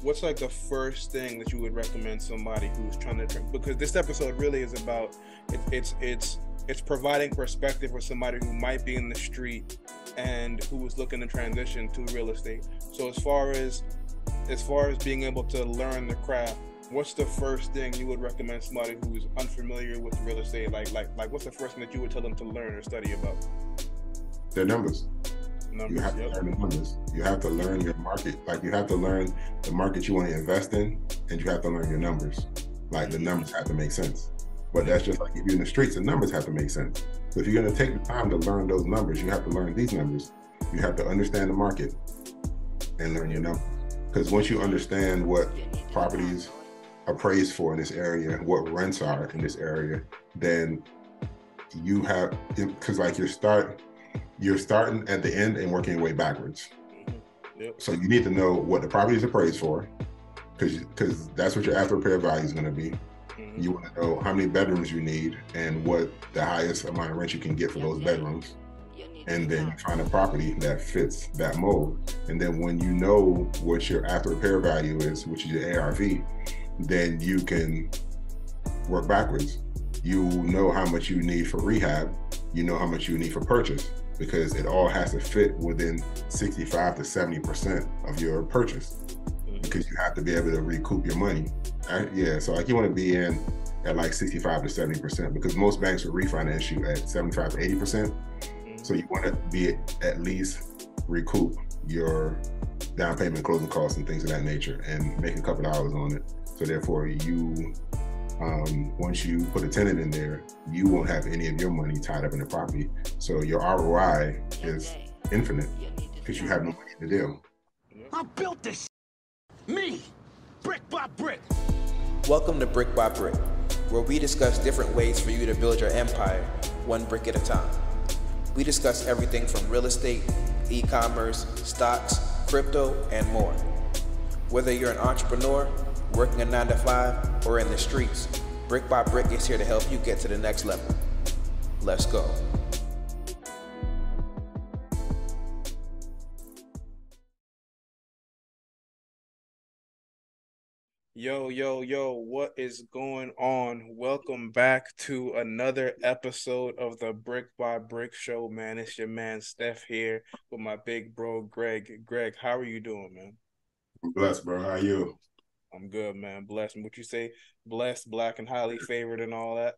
what's like the first thing that you would recommend somebody who's trying to, because this episode really is about it's providing perspective for somebody who might be in the street and who is looking to transition to real estate. So as far as being able to learn the craft, what's the first thing you would recommend somebody who's unfamiliar with real estate? Like what's the first thing that you would tell them to learn or study about? Their numbers. You have to Yep. learn the numbers. You have to learn your market. Like, you have to learn the market you want to invest in, and you have to learn your numbers. Like, the numbers have to make sense. But that's just like if you're in the streets, the numbers have to make sense. So if you're going to take the time to learn those numbers, you have to learn these numbers. You have to understand the market and learn your numbers. Because once you understand what properties are appraised for in this area, what rents are in this area, then you have, because like you're starting at the end and working your way backwards. Yep. So you need to know what the property is appraised for, because that's what your after repair value is going to be. You want to know how many bedrooms you need and what the highest amount of rent you can get for those bedrooms. And then you find a property that fits that mold. And then when you know what your after repair value is, which is your ARV, then you can work backwards. You know how much you need for rehab. You know how much you need for purchase, because it all has to fit within 65 to 70% of your purchase, because you have to be able to recoup your money. Yeah, so like you want to be in at like 65 to 70%, because most banks will refinance you at 75 to 80%. So you want to be at least recoup your down payment, closing costs, and things of that nature, and make a couple of dollars on it. So therefore, you once you put a tenant in there, you won't have any of your money tied up in the property. So your ROI is infinite because you have no money in the deal. I built this me, brick by brick. Welcome to Brick by Brick, where we discuss different ways for you to build your empire, one brick at a time. We discuss everything from real estate, e-commerce, stocks, crypto, and more. Whether you're an entrepreneur, working a 9-to-5, or in the streets, Brick by Brick is here to help you get to the next level. Let's go. Yo, what is going on? Welcome back to another episode of the Brick by Brick Show, man. It's your man Stef here with my big bro Greg. Greg, how are you doing, man? I'm blessed, bro. How are you? I'm good, man. Blessed. And what you say? Blessed, black, and highly favored, and all that.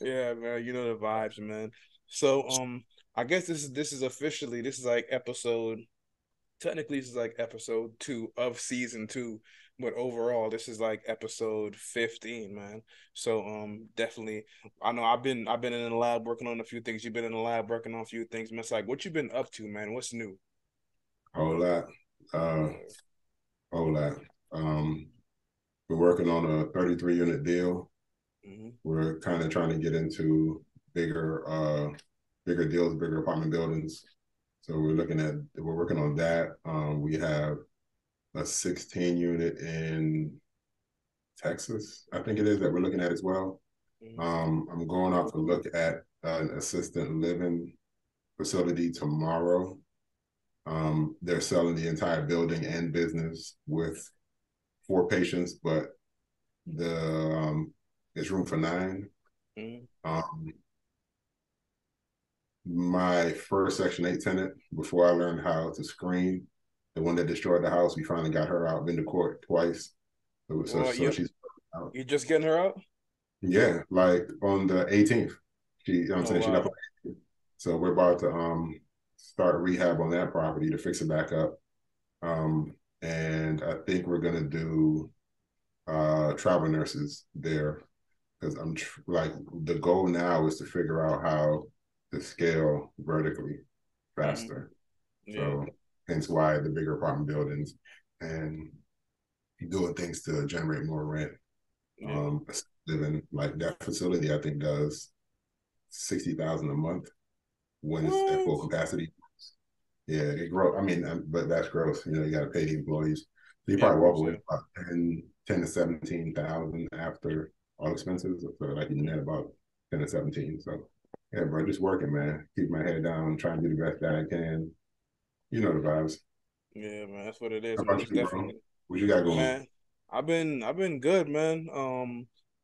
Yeah, man. You know the vibes, man. So, I guess this is officially, this is like episode. Technically, this is like episode 2 of season 2, but overall, this is like episode 15, man. So, definitely, I know I've been in the lab working on a few things. You've been in the lab working on a few things, man. It's like, what you been up to, man? What's new? Whole lot. Whole lot. We're working on a 33 unit deal. We're kind of trying to get into bigger deals, bigger apartment buildings. So we're working on that. We have a 16 unit in Texas, I think it is, that we're looking at as well. I'm going out to look at an assisted living facility tomorrow. They're selling the entire building and business with 4 patients, but there's room for 9. My first Section 8 tenant, before I learned how to screen, the one that destroyed the house, we finally got her out. Been to court twice. So she's out. You just getting her out? Yeah, like on the 18th. You know what I'm saying? Wow. So we're about to start rehab on that property to fix it back up. And I think we're gonna do travel nurses there, because the goal now is to figure out how to scale vertically faster. So hence why the bigger apartment buildings and doing things to generate more rent. Living, like that facility, I think does $60,000 a month when it's at full capacity. Yeah, it grows. I mean, but that's gross. You know, you got to pay the employees. So you probably walk away with about 10 to 17,000 after all expenses. So like you net about 10 to 17. So yeah, bro, just working, man. Keep my head down, trying to do the best that I can. You know the vibes. Yeah, man, that's what it is, How man. about It's you, bro? definitely, What you got going? man. I've been good, man.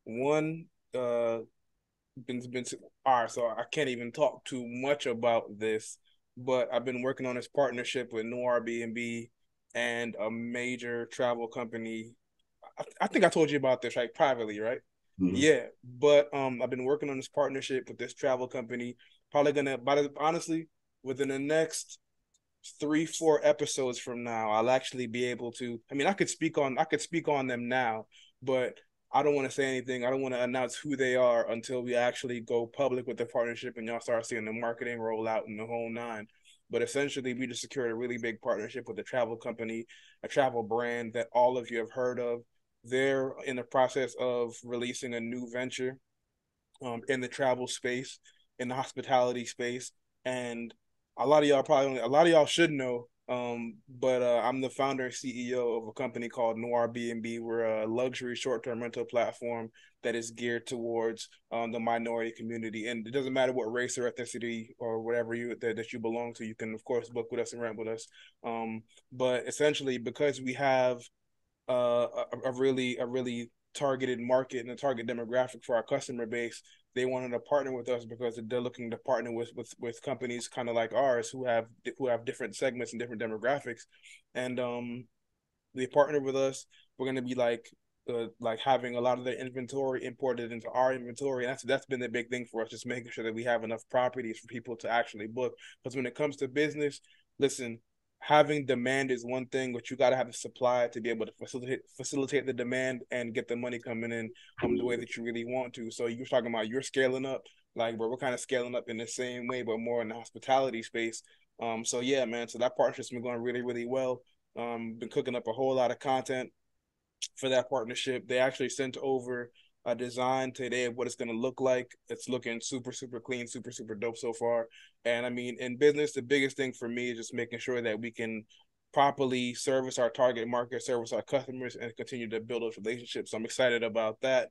One, been all right. So I can't even talk too much about this, but I've been working on this partnership with NoirBNB and a major travel company. I think I told you about this, right, privately, right? Mhm. Yeah, but I've been working on this partnership with this travel company. Probably gonna, honestly, within the next 3, 4 episodes from now, I'll actually be able to. I mean, I could speak on them now, but I don't want to say anything. I don't want to announce who they are until we actually go public with the partnership and y'all start seeing the marketing roll out in the whole nine. But essentially, we just secured a really big partnership with a travel company, a travel brand that all of you have heard of. They're in the process of releasing a new venture in the travel space, in the hospitality space, and a lot of y'all should know. But I'm the founder and CEO of a company called NoirBNB. We're a luxury short-term rental platform that is geared towards the minority community, and it doesn't matter what race or ethnicity or whatever that you belong to. You can of course book with us and rent with us. But essentially, because we have a really targeted market and a target demographic for our customer base, they wanted to partner with us because they're looking to partner with companies kind of like ours who have different segments and different demographics, and they partner with us. We're going to be like having a lot of their inventory imported into our inventory, and that's been the big thing for us, just making sure that we have enough properties for people to actually book. Because when it comes to business, listen, having demand is one thing, but you got to have the supply to be able to facilitate the demand and get the money coming in the way that you really want to. So you're talking about you're scaling up, like, but we're kind of scaling up in the same way, but more in the hospitality space. So yeah, man. So that partnership's been going really, really well. Been cooking up a whole lot of content for that partnership. They actually sent over a design today of what it's going to look like. It's looking super, super clean, super, super dope so far. And I mean, in business, the biggest thing for me is just making sure that we can properly service our target market, service our customers, and continue to build those relationships. So I'm excited about that.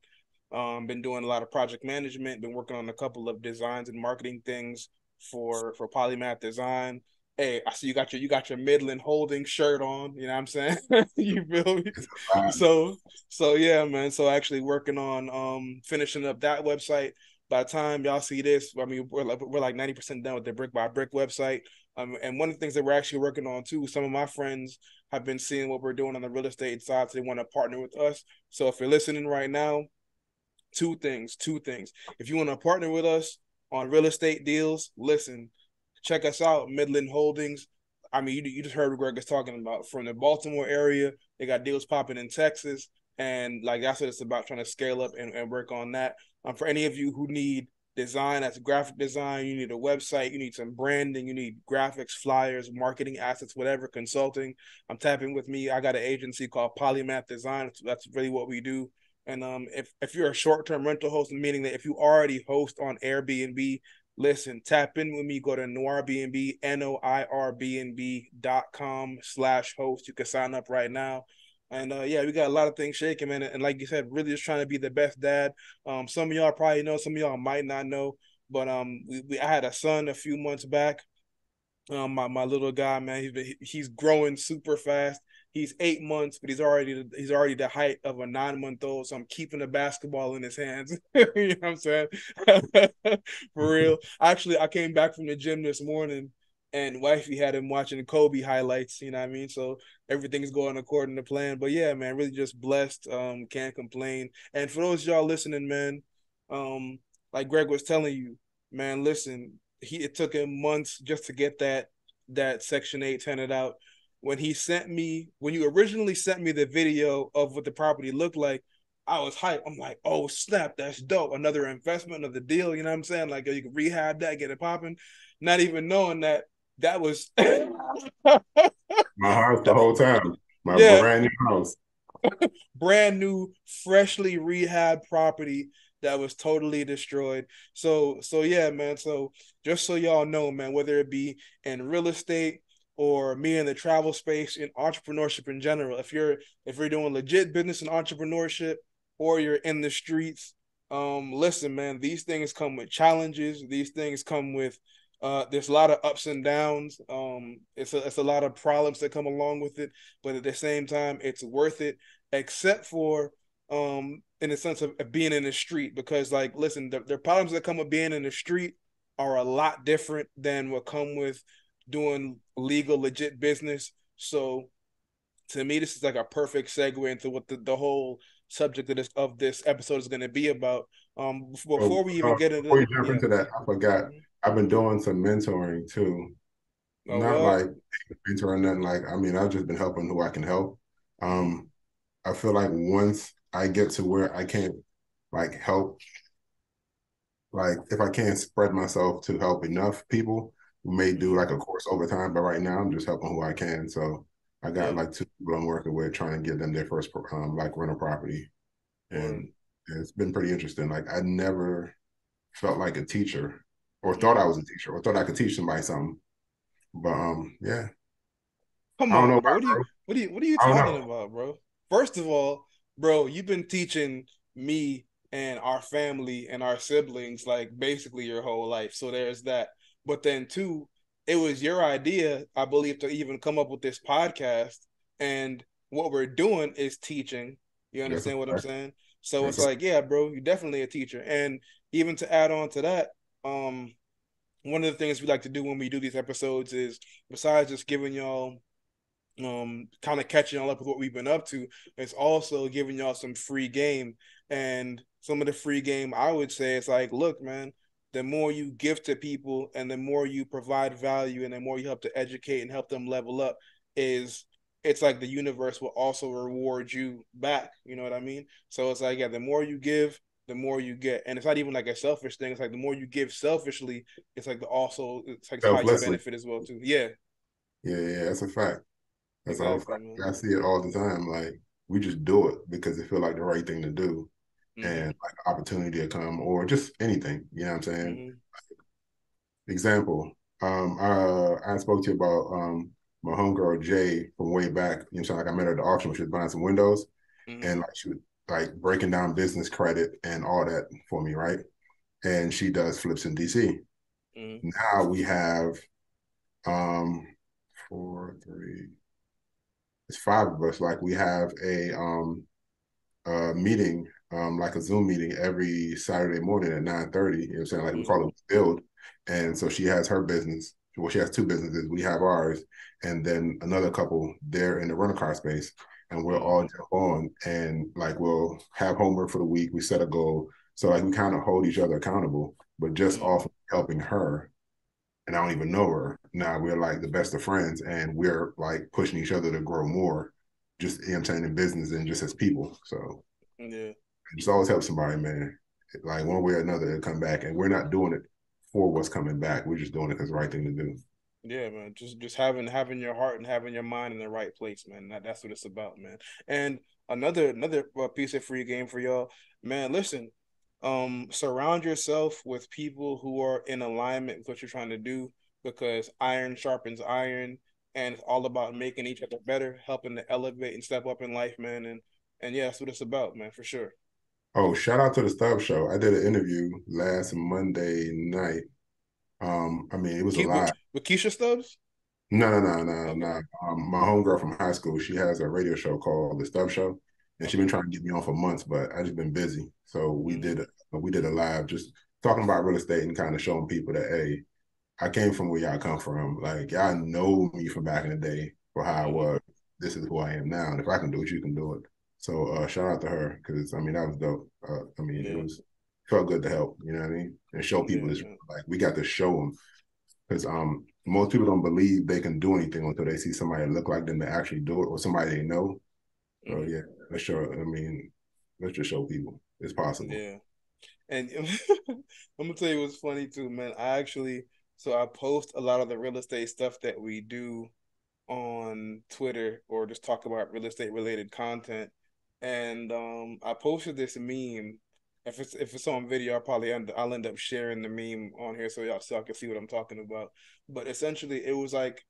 Been doing a lot of project management, been working on a couple of designs and marketing things for Polymath Design. Hey, I see you got your Midland Holdings shirt on. You know what I'm saying? You feel me? So so yeah, man. So actually working on finishing up that website. By the time y'all see this, I mean we're like 90% done with the Brick by Brick website. And one of the things that we're actually working on too, some of my friends have been seeing what we're doing on the real estate side, so they want to partner with us. So if you're listening right now, two things. If you want to partner with us on real estate deals, listen, check us out, Midland Holdings. I mean, you just heard what Greg is talking about. From the Baltimore area, they got deals popping in Texas. And like that's what it's about, trying to scale up and work on that. For any of you who need design, that's graphic design, you need a website, you need some branding, you need graphics, flyers, marketing assets, whatever, consulting, tapping with me. I got an agency called Polymath Design. That's really what we do. And if you're a short-term rental host, meaning that if you already host on Airbnb, listen, tap in with me. Go to NoirBNB, NoirBNB.com/host. You can sign up right now. And yeah, we got a lot of things shaking, man. And like you said, really just trying to be the best dad. Some of y'all probably know, some of y'all might not know, but I had a son a few months back. My little guy, man, he's growing super fast. He's 8 months, but he's already the height of a 9-month old. So I'm keeping the basketball in his hands. You know what I'm saying? For real. Actually, I came back from the gym this morning, and wifey had him watching Kobe highlights. You know what I mean? So everything's going according to plan. But yeah, man, really just blessed. Can't complain. And for those of y'all listening, man, like Greg was telling you, man, listen, it took him months just to get that Section 8 tenant out. When you originally sent me the video of what the property looked like, I was hyped. I'm like, oh snap, that's dope. Another investment of the deal. You know what I'm saying? Like, you can rehab that, get it popping. Not even knowing that was My house the whole time. My yeah, brand new house. brand new, freshly rehab property that was totally destroyed. So yeah, man. So just so y'all know, man, whether it be in real estate or me in the travel space, in entrepreneurship in general, if you're doing legit business and entrepreneurship, or you're in the streets, listen, man, these things come with challenges. These things come with There's a lot of ups and downs. It's a lot of problems that come along with it, but at the same time, it's worth it, except for in the sense of being in the street. Because, like, listen, the problems that come with being in the street are a lot different than what come with doing legal, legit business. So, to me, this is like a perfect segue into what the whole subject of this episode is going to be about. Before we even get into before you jump into that, I forgot. Mhm. I've been doing some mentoring too. Oh, Not what? like mentoring, nothing like. I mean, I've just been helping who I can help. Mm-hmm. I feel like once I get to where I can't like help, like if I can't spread myself to help enough people, we may do Mm-hmm. like a course over time. But right now, I'm just helping who I can. So I got Yeah. like 2 people I'm working with, trying to get them their first like rental property, Word. and it's been pretty interesting. Like I never felt like a teacher, or thought I Mm-hmm. was a teacher, or thought I could teach somebody something. But yeah, Come I don't know on, bro. about it, bro. What are you I don't talking know. about, bro? First of all, bro, you've been teaching me and our family and our siblings like basically your whole life. So there's that. But then two, it was your idea, I believe, to even come up with this podcast. And what we're doing is teaching. You That's a understand what I'm fact. saying? So That's it's a like, yeah, bro, you're definitely a teacher. And even to add on to that, one of the things we like to do when we do these episodes is besides just giving y'all kind of catching y'all up with what we've been up to, it's also giving y'all some free game. And some of the free game I would say is like, look, man, the more you give to people and the more you provide value and the more you help to educate and help them level up, is it's like the universe will also reward you back. You know what I mean? So it's like, yeah, the more you give, the more you get. And it's not even like a selfish thing. It's like the more you give selfishly, it's like it's like how you selflessly. benefit as well too. Yeah, Yeah, yeah, that's a fact. That's a whole exactly, fact. man. I see it all the time. Like we just do it because it feel like the right thing to do, Mm-hmm. and like opportunity to come, or just anything. You know what I'm saying? Mm-hmm. Example. I spoke to you about my homegirl Jay from way back. You know what I'm saying? Like I met her at the auction when she was buying some windows, Mm-hmm. and like she was like breaking down business credit and all that for me, right? And she does flips in DC. Mm-hmm. Now we have um four, three, it's 5 of us. Like we have a meeting, like a Zoom meeting every Saturday morning at 9:30. You know what I'm saying? Like we call it build. And so she has her business. Well, she has 2 businesses. We have ours, and then another couple there in the rental car space. And we'll all jump on and like we'll have homework for the week. We set a goal. So like we kind of hold each other accountable, but just Mm-hmm. off of helping her, and I don't even know her. Now we're like the best of friends and we're like pushing each other to grow more, just you know what I'm saying, in business and just as people. So Yeah. just always help somebody, man. Like one way or another, it'll come back. And we're not doing it for what's coming back. We're just doing it because the right thing to do. Yeah, man. Just having your heart and having your mind in the right place, man. That's what it's about, man. And another piece of free game for y'all, man. Listen, surround yourself with people who are in alignment with what you're trying to do, because iron sharpens iron, and it's all about making each other better, helping to elevate and step up in life, man. And yeah, that's what it's about, man, for sure. Oh, shout out to the Stubb Show. I did an interview last Monday night. I mean, it was a lot. With Keisha Stubbs? No, no, no, no, Okay. no. My homegirl from high school, she has a radio show called The Stuff Show, and she's been Okay. trying to get me on for months, but I just been busy. So Mm-hmm. we did a live just talking about real estate and kind of showing people that hey, I came from where y'all come from. Like y'all know me from back in the day for how I Mm-hmm. was. This is who I am now, and if I can do it, you can do it. So shout out to her because I mean that was dope. I mean it Yeah. was felt good to help. You know what I mean? And show people Yeah, this man. like we got to show them because most people don't believe they can do anything until they see somebody look like them to actually do it or somebody they know. So Mm-hmm. yeah, let's show. I mean, let's just show people it's possible. Yeah. And I'm gonna tell you what's funny too, man. I post a lot of the real estate stuff that we do on Twitter or just talk about real estate related content. And I posted this meme. If it's on video, I'll end up sharing the meme on here so y'all can see what I'm talking about. But essentially, it's like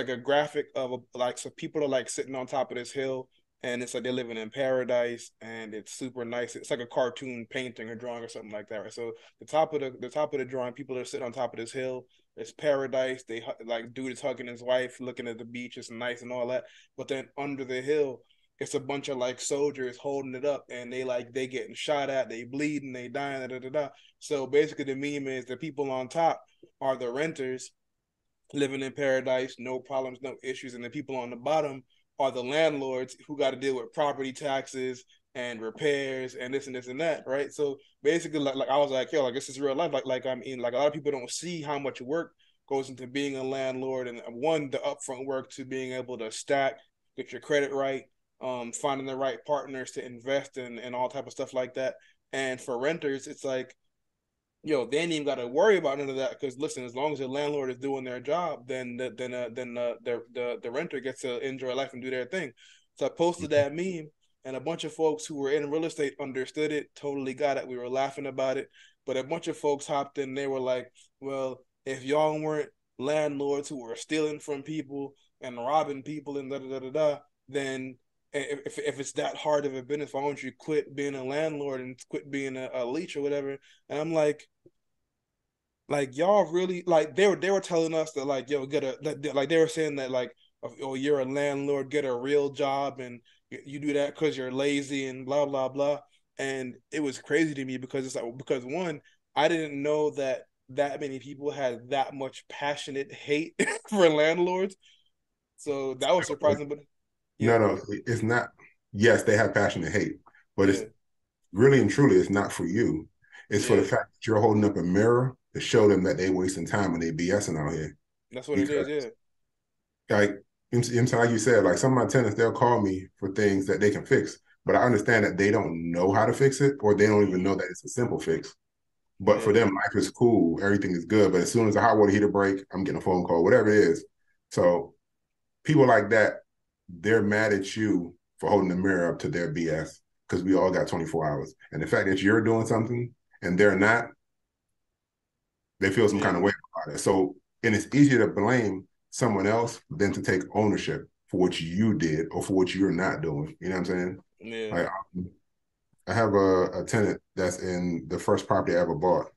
a graphic of like so people are like sitting on top of this hill, and it's like they're living in paradise, and it's super nice. It's like a cartoon painting or drawing or something like that, right? So the top of the drawing, people are sitting on top of this hill, It's paradise. They like dude is hugging his wife, looking at the beach. It's nice and all that. But then under the hill, it's a bunch of like soldiers holding it up, and they getting shot at, they bleeding, they dying, da, da, da, da. So basically, the meme is the people on top are the renters living in paradise, no problems, no issues, and the people on the bottom are the landlords who got to deal with property taxes and repairs and this and this and that, right? So basically, like I was like, yo, like this is real life. Like I mean, like a lot of people don't see how much work goes into being a landlord, and one, the upfront work to being able to stack, get your credit right, finding the right partners to invest in, and all type of stuff like that. And for renters, it's like, yo, they ain't even got to worry about none of that because listen, as long as the landlord is doing their job, then the renter gets to enjoy life and do their thing. So I posted that meme, and a bunch of folks who were in real estate understood it, totally got it. We were laughing about it, but a bunch of folks hopped in. They were like, "Well, if y'all weren't landlords who were stealing from people and robbing people and da da da da da, then." If it's that hard of a business, why don't you quit being a landlord and quit being a leech or whatever? And I'm like y'all really like they were telling us that like yo get a like they were saying that like oh you're a landlord, get a real job, and you do that because you're lazy and blah blah blah. And it was crazy to me because it's like because one, I didn't know that many people had that much passionate hate for landlords, so that was surprising. But yeah, No, it's not. Yes, they have passion and hate, but yeah, it's really and truly, it's not for you. It's for the yeah, fact that you're holding up a mirror to show them that they wasting time and they BSing out here. that's what it Because, is. Yeah, like, like you said, like some of my tenants, they'll call me for things that they can fix, but I understand that they don't know how to fix it, or they don't even know that it's a simple fix. But for yeah, them, life is cool, everything is good. But as soon as the hot water heater break, I'm getting a phone call, whatever it is. So people like that, they're mad at you for holding the mirror up to their BS because we all got 24 hours. And the fact that you're doing something and they're not, they feel some kind yeah, of way about it. So, and it's easier to blame someone else than to take ownership for what you did or for what you're not doing. You know what I'm saying? yeah. Like, I have a tenant that's in the first property I ever bought.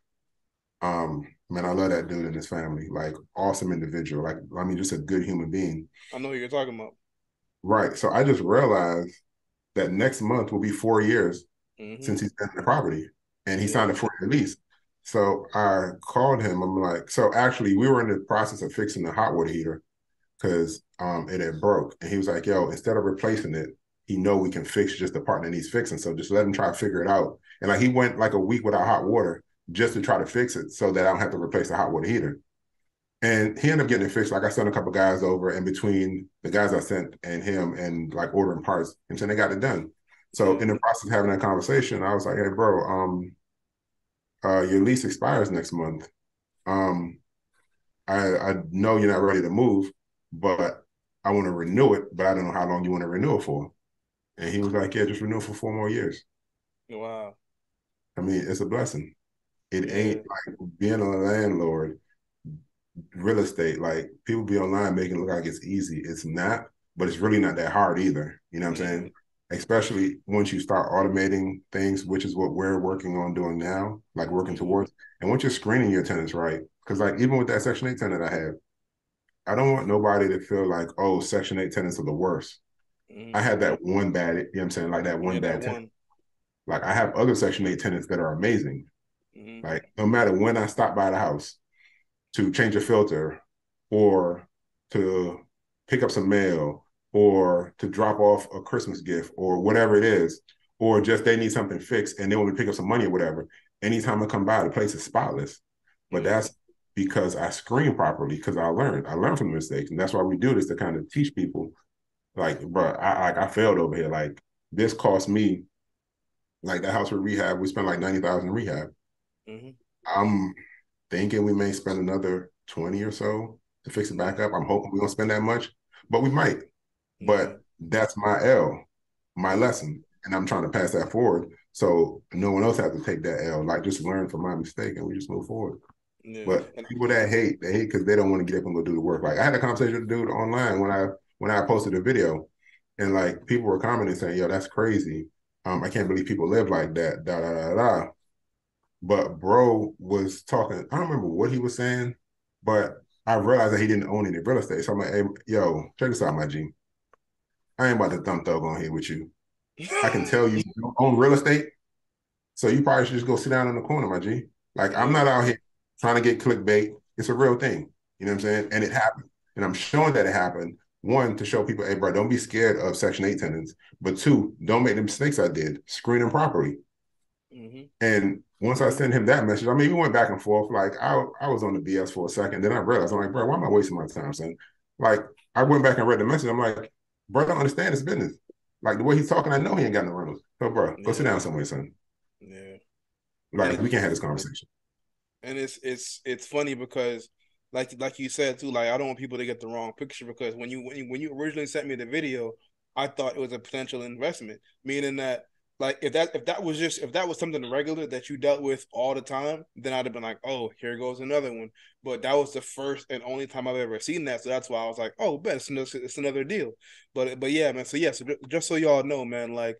Man, I love that dude and his family. Like, awesome individual. Like, I mean, just a good human being. I know who you're talking about. Right. So I just realized that next month will be 4 years Mm-hmm. since he's been in the property and he signed Yeah, a 4-year lease. So I called him. I'm like, so actually we were in the process of fixing the hot water heater because it had broke. And he was like, yo, instead of replacing it, he know we can fix just the part that needs fixing. So just let him try to figure it out. And like he went like a week without hot water just to try to fix it so that I don't have to replace the hot water heater. And he ended up getting it fixed. Like I sent a couple guys over, and between the guys I sent and him and like ordering parts, and saying they got it done. So yeah, in the process of having that conversation, I was like, "Hey, bro, your lease expires next month. Um, I know you're not ready to move, but I want to renew it, but I don't know how long you want to renew it for." And he was like, "Yeah, just renew it for 4 more years." wow, I mean, it's a blessing. It yeah, ain't like being a landlord. Real estate, like people be online making it look like it's easy. It's not, but it's really not that hard either. You know what I'm mm-hmm. saying? Especially once you start automating things, which is what we're working on doing now, like working Mm-hmm. towards. And once you're screening your tenants right, because like even with that Section 8 tenant I have, I don't want nobody to feel like, oh, Section 8 tenants are the worst. Mm-hmm. I had that one bad, you know what I'm saying? Like that Yeah, one that bad tenant. one. Like I have other Section 8 tenants that are amazing. Mm-hmm. Like no matter when I stop by the house, to change a filter or to pick up some mail or to drop off a Christmas gift or whatever it is, or just they need something fixed and they want me to pick up some money or whatever. Anytime I come by, the place is spotless. But Yeah, that's because I screen properly because I learned from the mistakes. And that's why we do this to kind of teach people like, bro, I failed over here. Like this cost me, like the house for rehab, we spent like 90,000 in rehab. mm-hmm. I'm thinking we may spend another 20 or so to fix it back Yeah, up. I'm hoping we don't spend that much, but we might. yeah, But that's my L, my yeah, lesson. And I'm trying to pass that forward. So no one else has to take that L. Like just learn from my mistake and we just move forward. yeah, But and people that hate, they hate because they don't want to get up and go do the work. Like I had a conversation with a dude online when I posted a video and like people were commenting saying, yo, that's crazy. I can't believe people live like that. Da da da da. But bro was talking, I don't remember what he was saying, But I realized that he didn't own any real estate. So I'm like, hey, yo, check this out, my G. I ain't about to thumb thug on here with you. I can tell you don't own real estate. So you probably should just go sit down in the corner, my G. Like, I'm not out here trying to get clickbait. It's a real thing. You know what I'm saying? And it happened. And I'm showing that it happened. One, to show people, hey, bro, don't be scared of Section 8 tenants. But two, don't make the mistakes I did. Screen them properly. Mm-hmm. And once I sent him that message, I mean, we went back and forth. Like, I was on the BS for a second. Then I realized, I'm like, bro, why am I wasting my time, son? Like, I went back and read the message. I'm like, bro, I don't understand this business. Like, the way he's talking, I know he ain't got no rentals. So, bro, go sit down somewhere, son. Yeah. Like, we can't have this conversation. And it's funny because like you said too, like I don't want people to get the wrong picture, because when you originally sent me the video, I thought it was a potential investment, meaning that like if that was something regular that you dealt with all the time, then I'd have been like, oh, here goes another one. But that was the first and only time I've ever seen that, so that's why I was like, oh, bet it's another deal. But yeah, man. So yeah, so just so y'all know, man, like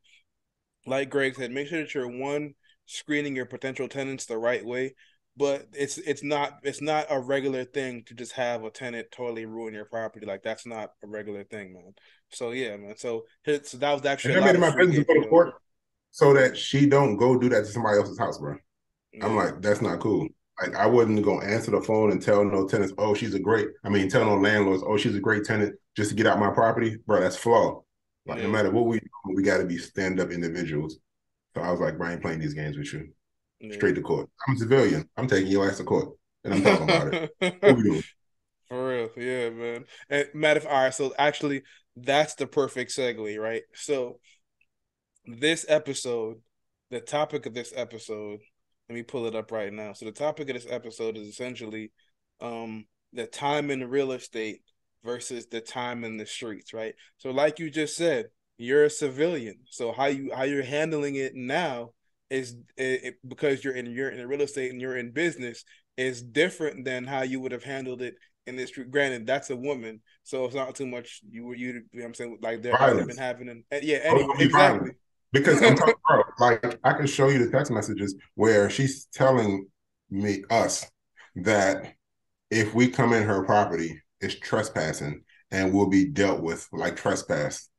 Greg said, make sure that you're screening your potential tenants the right way. But it's not a regular thing to just have a tenant totally ruin your property. Like that's not a regular thing, man. So yeah, man. So that was actually and a I made lot it of my free business game to go for to y'all. court so that she don't go do that to somebody else's house, bro. Yeah. I'm like, that's not cool. Like, I wouldn't go answer the phone and tell no tenants, oh, tell no landlords, oh, she's a great tenant just to get out my property. Bro, that's flawed. Like, no matter what we got to be stand-up individuals. So I was like, bro, I ain't playing these games with you. Straight to court. I'm a civilian. I'm taking your ass to court. And I'm talking about it. What we doing? For real. Yeah, man. And matter of all right, so actually that's the perfect segue, right? So this episode, the topic of this episode, let me pull it up right now. So the topic of this episode is essentially the time in real estate versus the time in the streets, right? So like you just said, you're a civilian. So how you're handling it now is because you're in real estate and you're in business is different than how you would have handled it in this street. Granted, that's a woman, so it's not too much you know what I'm saying, like that would have been happening. Yeah, anyway, exactly. Violent. Because I'm talking about, like, I can show you the text messages where she's telling us that if we come in her property, it's trespassing and will be dealt with like trespassers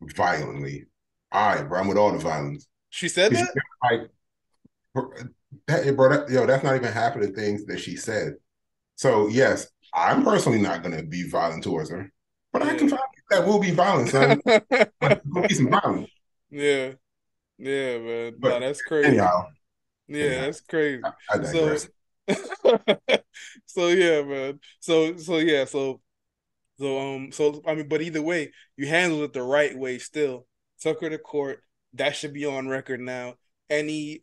violently. All right, bro, I'm with all the violence. She said that? Like, that's not even half of the things that she said. So, yes, I'm personally not going to be violent towards her, but I can find that will be violent, son. There'll be some violence. Yeah. Yeah, man. But no, that's crazy. Anyhow, that's crazy. I digress. So yeah, man. So I mean, but either way, you handled it the right way still. Took her to court. That should be on record now. Any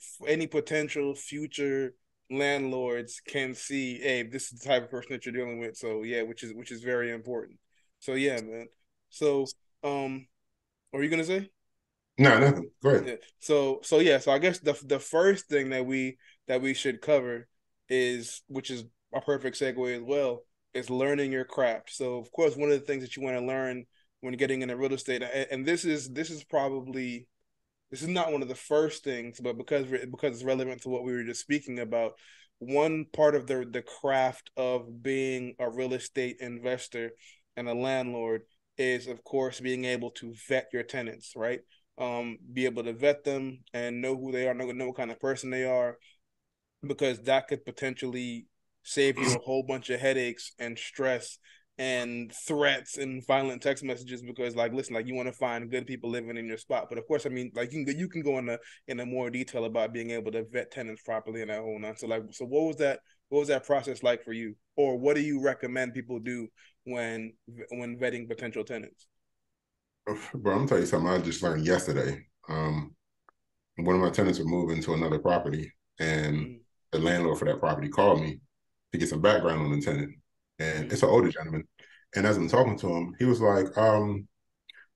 potential future landlords can see, hey, this is the type of person that you're dealing with. So yeah, which is very important. So yeah, man. So what are you gonna say? No, nothing. Go ahead. Yeah. So I guess the first thing that we should cover is, which is a perfect segue as well, is learning your craft. So of course, one of the things that you want to learn when getting into real estate, and this is not one of the first things, but because it's relevant to what we were just speaking about, one part of the craft of being a real estate investor and a landlord is, of course, being able to vet your tenants, right? Be able to vet them and know who they are, know what kind of person they are, because that could potentially save you a whole bunch of headaches and stress and threats and violent text messages. Because, like, listen, like, you want to find good people living in your spot, but of course, I mean, like, you can go in a more detail about being able to vet tenants properly and that whole nine. So, like, so what was that process like for you, or what do you recommend people do when vetting potential tenants? Bro, I'm gonna tell you something I just learned yesterday. One of my tenants were moving to another property, and the landlord for that property called me to get some background on the tenant. And it's an older gentleman. And as I'm talking to him, he was like,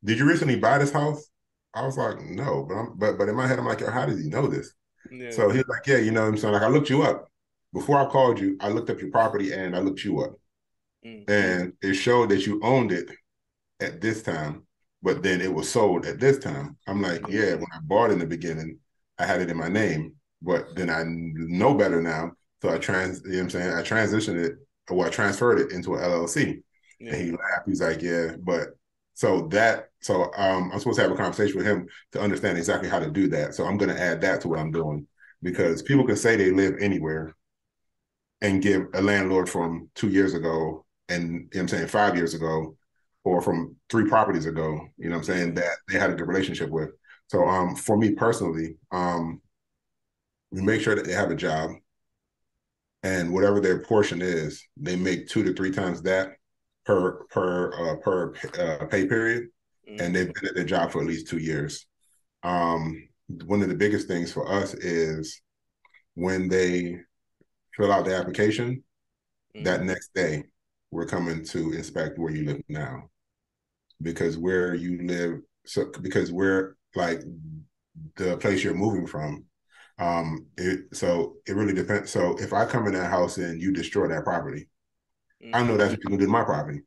did you recently buy this house? I was like, no, but in my head, I'm like, how did he know this? Yeah. So he's like, yeah, you know what I'm saying? Like, I looked you up. Before I called you, I looked up your property and I looked you up. And it showed that you owned it at this time, but then it was sold at this time. I'm like, yeah, when I bought in the beginning, I had it in my name, but then I know better now. So you know what I'm saying? I transitioned it well, I transferred it into an LLC. Yeah. And he laughed. He's like, yeah, but so I'm supposed to have a conversation with him to understand exactly how to do that. So I'm going to add that to what I'm doing, because people can say they live anywhere and give a landlord from 2 years ago and, you know what I'm saying, 5 years ago, or from 3 properties ago, you know what I'm saying, that they had a good relationship with. So for me personally, we make sure that they have a job, and whatever their portion is, they make 2 to 3 times that per pay period, and they've been at their job for at least 2 years. One of the biggest things for us is when they fill out the application, that next day we're coming to inspect where you live now, because where you live, because we're like the place you're moving from. So it really depends. So if I come in that house and you destroy that property, I know that's what you're gonna do to my property.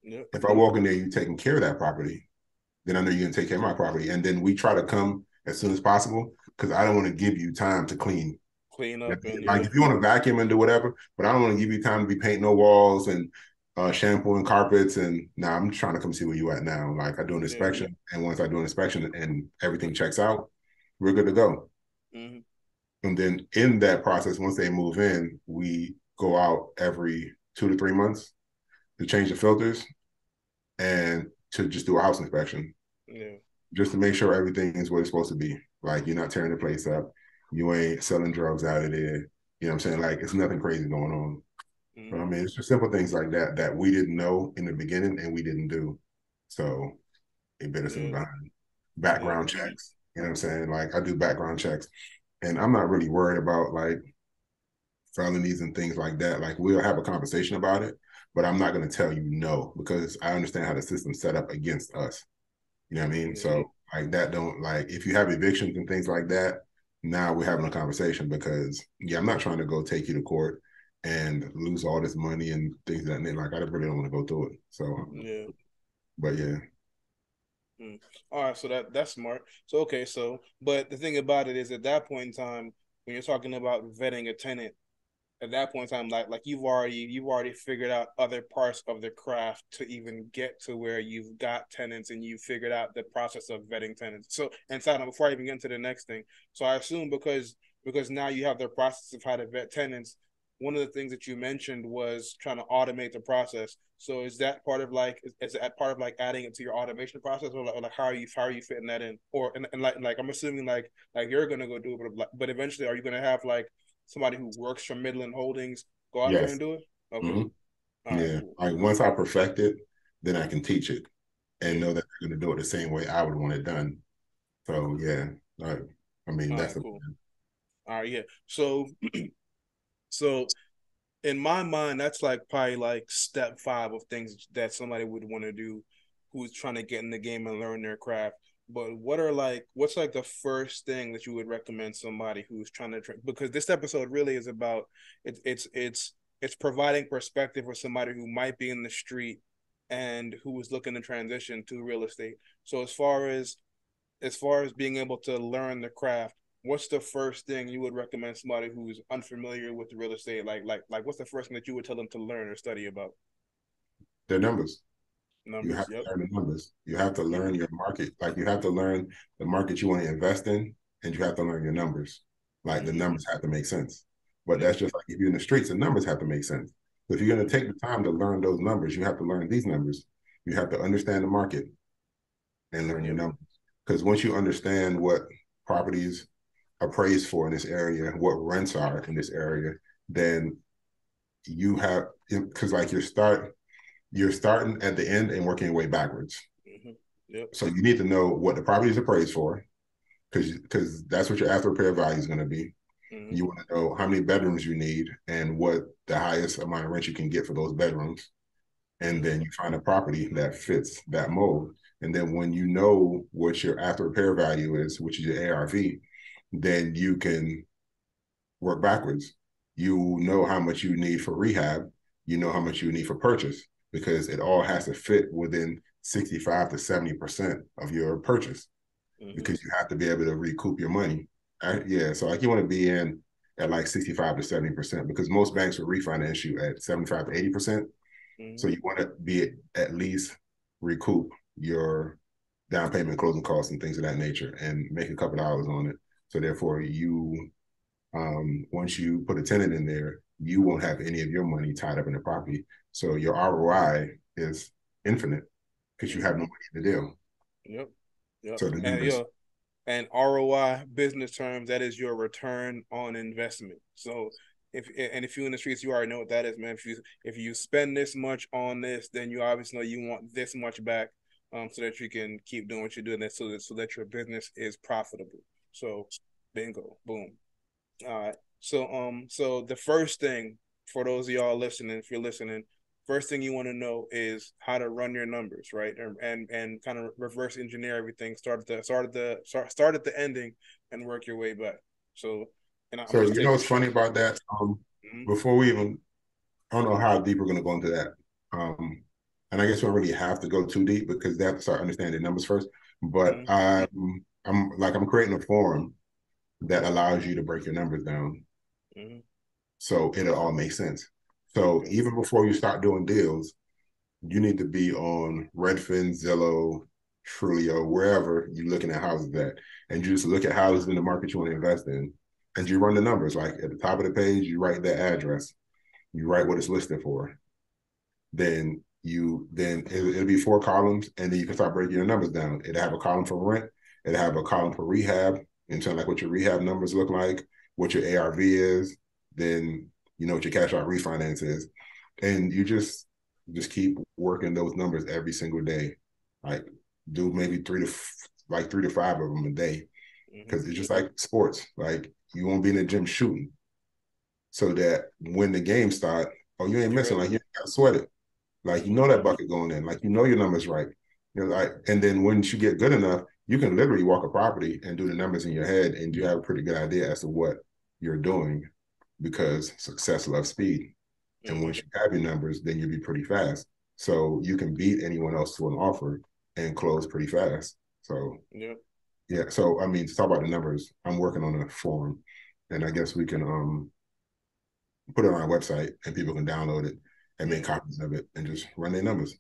Yep. If I walk in there, you taking care of that property, then I know you're gonna take care of my property. And then we try to come as soon as possible, because I don't want to give you time to clean up. Like if you want to vacuum and do whatever, but I don't want to give you time to be painting no walls and shampooing carpets. And now I'm trying to come see where you at now. Like I do an inspection, and once I do an inspection and everything checks out, we're good to go. And then in that process, once they move in, we go out every 2 to 3 months to change the filters and to just do a house inspection. Just to make sure everything is what it's supposed to be. Like you're not tearing the place up. You ain't selling drugs out of there. You know what I'm saying? Like it's nothing crazy going on. But I mean, it's just simple things like that that we didn't know in the beginning and we didn't do. So it bit us in the behind. Background checks. You know what I'm saying? Like I do background checks, and I'm not really worried about like felonies and things like that. Like we'll have a conversation about it, but I'm not going to tell you no, because I understand how the system's set up against us. You know what I mean? So like that don't, like if you have evictions and things like that, now we're having a conversation, because I'm not trying to go take you to court and lose all this money and things like that. Like I really don't want to go through it. So but all right, so that's smart. So okay, but the thing about it is, at that point in time, when you're talking about vetting a tenant, at that point in time, like you've already figured out other parts of the craft to even get to where you've got tenants, and you've figured out the process of vetting tenants. So, and Sada, before I even get into the next thing, so I assume because now you have the process of how to vet tenants, one of the things that you mentioned was trying to automate the process. So is that part of like adding it to your automation process, or like how are you fitting that in? Or and like I'm assuming like you're gonna go do it, but eventually are you gonna have like somebody who works for Midland Holdings go out there and do it? Okay. Right, cool. Like once I perfect it, then I can teach it and know that they're going to do it the same way I would want it done. So I mean, that's cool. All right, So, in my mind, that's like probably like step 5 of things that somebody would want to do who's trying to get in the game and learn their craft. But what's like the first thing that you would recommend somebody who's trying to because this episode really is about it's providing perspective for somebody who might be in the street and who is looking to transition to real estate. So as far as being able to learn the craft, what's the first thing you would recommend somebody who's unfamiliar with real estate? Like what's the first thing that you would tell them to learn or study about? Their numbers. You have to learn the numbers. You have to learn your market. Like you have to learn the market you want to invest in, and you have to learn your numbers. Like the numbers have to make sense. But that's just like if you're in the streets, the numbers have to make sense. So if you're going to take the time to learn those numbers, you have to learn these numbers. You have to understand the market and learn your numbers. Because once you understand what properties appraised for in this area, what rents are in this area, then you have, because like you're starting at the end and working your way backwards. So you need to know what the property is appraised for, because that's what your after repair value is going to be. You want to know how many bedrooms you need and what the highest amount of rent you can get for those bedrooms. And then you find a property that fits that mold. And then when you know what your after repair value is, which is your ARV, then you can work backwards. You know how much you need for rehab. You know how much you need for purchase, because it all has to fit within 65 to 70% of your purchase, because you have to be able to recoup your money. So like you want to be in at like 65 to 70%, because most banks will refinance you at 75 to 80%. So you want to be at least recoup your down payment, closing costs, and things of that nature, and make a couple dollars on it. So therefore, you once you put a tenant in there, you won't have any of your money tied up in the property. So your ROI is infinite because you have no money in the deal. Yep. Yep. So the numbers. And ROI business terms, that is your return on investment. So if you're in the streets, you already know what that is, man. If you spend this much on this, then you obviously know you want this much back, so that you can keep doing what you're doing, so that your business is profitable. So bingo, boom. All right. So the first thing for those of y'all listening, if you're listening, first thing you want to know is how to run your numbers, right? And kind of reverse engineer everything. Start at the ending and work your way back. So, so you know what's funny about that? Before we even, I don't know how deep we're going to go into that. And I guess we don't really have to go too deep because they have to start understanding numbers first. But I'm creating a forum that allows you to break your numbers down, so it'll all make sense. So even before you start doing deals, you need to be on Redfin, Zillow, Trulio, wherever you're looking at houses at, and you just look at houses in the market you want to invest in, and you run the numbers. Like at the top of the page, you write the address, you write what it's listed for. Then it'll be 4 columns, and then you can start breaking your numbers down. It'll have a column for rent, it'll have a column for rehab, in terms of like what your rehab numbers look like, what your ARV is, then you know what your cash out refinance is, and you just keep working those numbers every single day. Like do maybe 3 to 5 of them a day, because it's just like sports. Like you won't be in the gym shooting, so that when the game start, you ain't missing. Like you ain't got to sweat it. Like you know that bucket going in. Like you know your numbers right. You know, like, and then once you get good enough, you can literally walk a property and do the numbers in your head, and you have a pretty good idea as to what you're doing, because success loves speed. And once you have your numbers, then you'll be pretty fast. So you can beat anyone else to an offer and close pretty fast. So yeah. So I mean, to talk about the numbers, I'm working on a form, and I guess we can put it on our website, and people can download it and make copies of it and just run their numbers.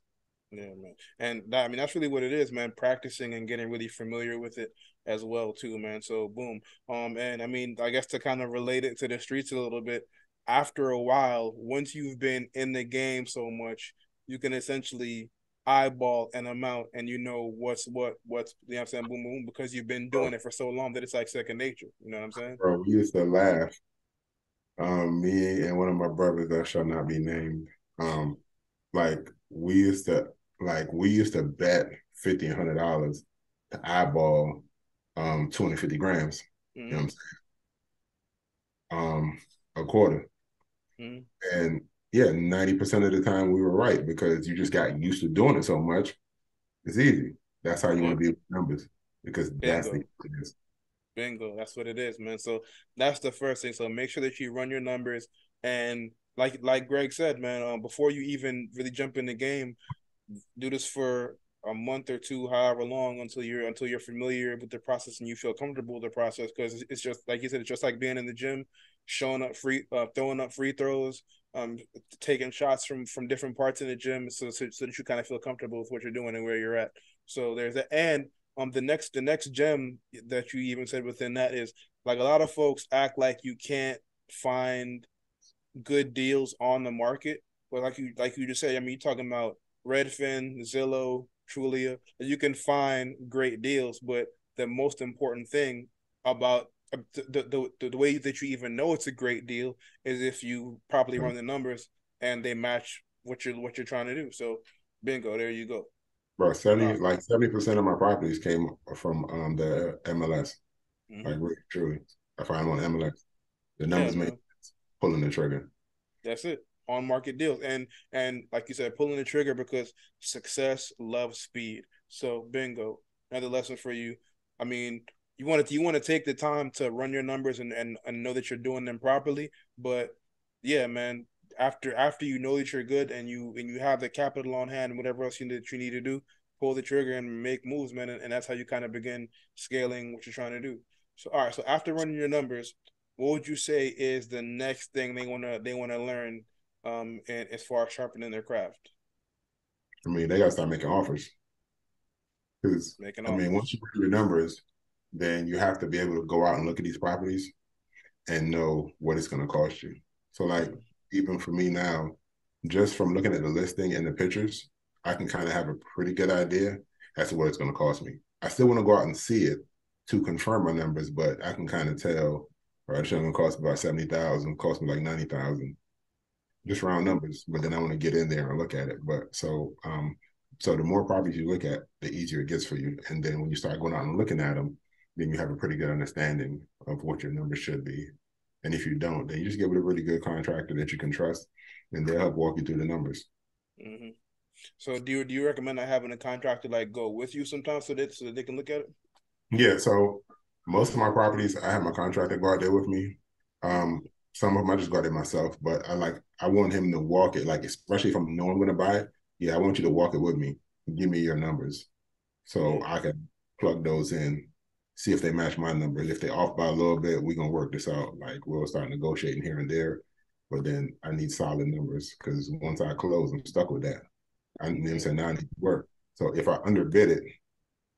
Yeah, man. And I mean, that's really what it is, man. Practicing and getting really familiar with it as well, too, man. So boom. And I mean, I guess to kind of relate it to the streets a little bit, after a while, once you've been in the game so much, you can essentially eyeball an amount, and you know what's you know what I'm saying, boom, boom, because you've been doing it for so long that it's like second nature. You know what I'm saying? Bro, we used to laugh. Me and one of my brothers that shall not be named. Like we used to bet $50 and $100 to eyeball 250 grams. You know what I'm saying? A quarter. And yeah, 90% of the time we were right, because you just got used to doing it so much. It's easy. That's how you want to be with numbers, because that's the easiest. Bingo. That's what it is, man. So that's the first thing. So make sure that you run your numbers, and like Greg said, man, before you even really jump in the game, do this for a month or two, however long, until you're familiar with the process and you feel comfortable with the process. Because it's just like you said, it's just like being in the gym, throwing up free throws, taking shots from different parts in the gym, so that you kind of feel comfortable with what you're doing and where you're at. So there's that. And the next gem that you even said within that is, like, a lot of folks act like you can't find good deals on the market, but like you just said, I mean, you're talking about Redfin, Zillow, Trulia, you can find great deals, but the most important thing about the way that you even know it's a great deal is if you properly run the numbers and they match what you're trying to do. So bingo, there you go. Bro, 70% of my properties came from the MLS. Like really, truly. I find them on MLS. The numbers make sense, pulling the trigger. That's it. On market deals. And like you said, pulling the trigger, because success loves speed. So bingo. Another lesson for you. I mean, you want to take the time to run your numbers and know that you're doing them properly. But yeah, man, after you know that you're good, and you have the capital on hand and whatever else you need to do, pull the trigger and make moves, man. And that's how you kind of begin scaling what you're trying to do. So all right, so after running your numbers, what would you say is the next thing they wanna learn and as far as sharpening their craft? I mean, they gotta start making offers. Because Making I mean, offers. once you put your numbers, then you have to be able to go out and look at these properties and know what it's going to cost you. So, like, even for me now, just from looking at the listing and the pictures, I can kind of have a pretty good idea as to what it's going to cost me. I still want to go out and see it to confirm my numbers, but I can kind of tell, or it's going to cost me about 70,000, cost me like 90,000, just round numbers. But then I want to get in there and look at it. But so the more properties you look at, the easier it gets for you. And then when you start going out and looking at them, then you have a pretty good understanding of what your numbers should be. And if you don't, then you just get with a really good contractor that you can trust, and they'll help walk you through the numbers. Mm-hmm. So do you recommend having a contractor like go with you sometimes so that they can look at it? Yeah. So most of my properties, I have my contractor go out there with me. Some of them I just go out there myself, but I want him to walk it, like especially if I'm knowing I'm going to buy it. Yeah, I want you to walk it with me. Give me your numbers, so I can plug those in, see if they match my numbers. If they off by a little bit, we're gonna work this out. Like we'll start negotiating here and there, but then I need solid numbers because once I close, I'm stuck with that. So now I need to work. So if I underbid it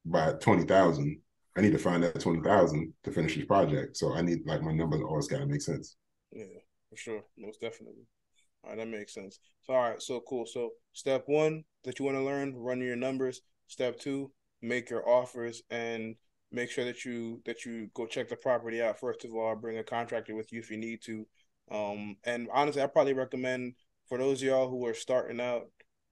by 20,000, I need to find that 20,000 to finish this project. So I need like my numbers always got to make sense. Yeah, for sure, most definitely. All right, that makes sense. So, all right, so cool. So, step one that you want to learn, run your numbers. Step two, make your offers and make sure that you go check the property out. First of all, bring a contractor with you if you need to. And honestly, I probably recommend for those of y'all who are starting out,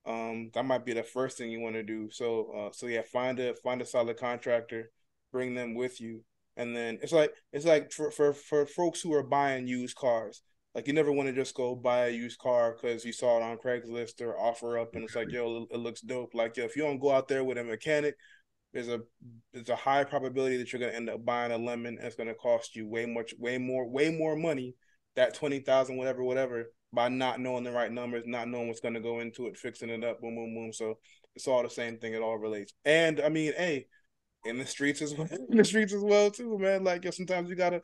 that might be the first thing you want to do. So yeah, find a solid contractor, bring them with you, and then it's like for folks who are buying used cars. Like you never want to just go buy a used car because you saw it on Craigslist or offer up and it's like, yo, it looks dope. Like, yo, if you don't go out there with a mechanic, there's a high probability that you're gonna end up buying a lemon and it's gonna cost you way more money, that 20,000, whatever, by not knowing the right numbers, not knowing what's gonna go into it, fixing it up, boom, boom, boom. So it's all the same thing, it all relates. And I mean, hey, in the streets as well, in the streets as well too, man. Like sometimes you gotta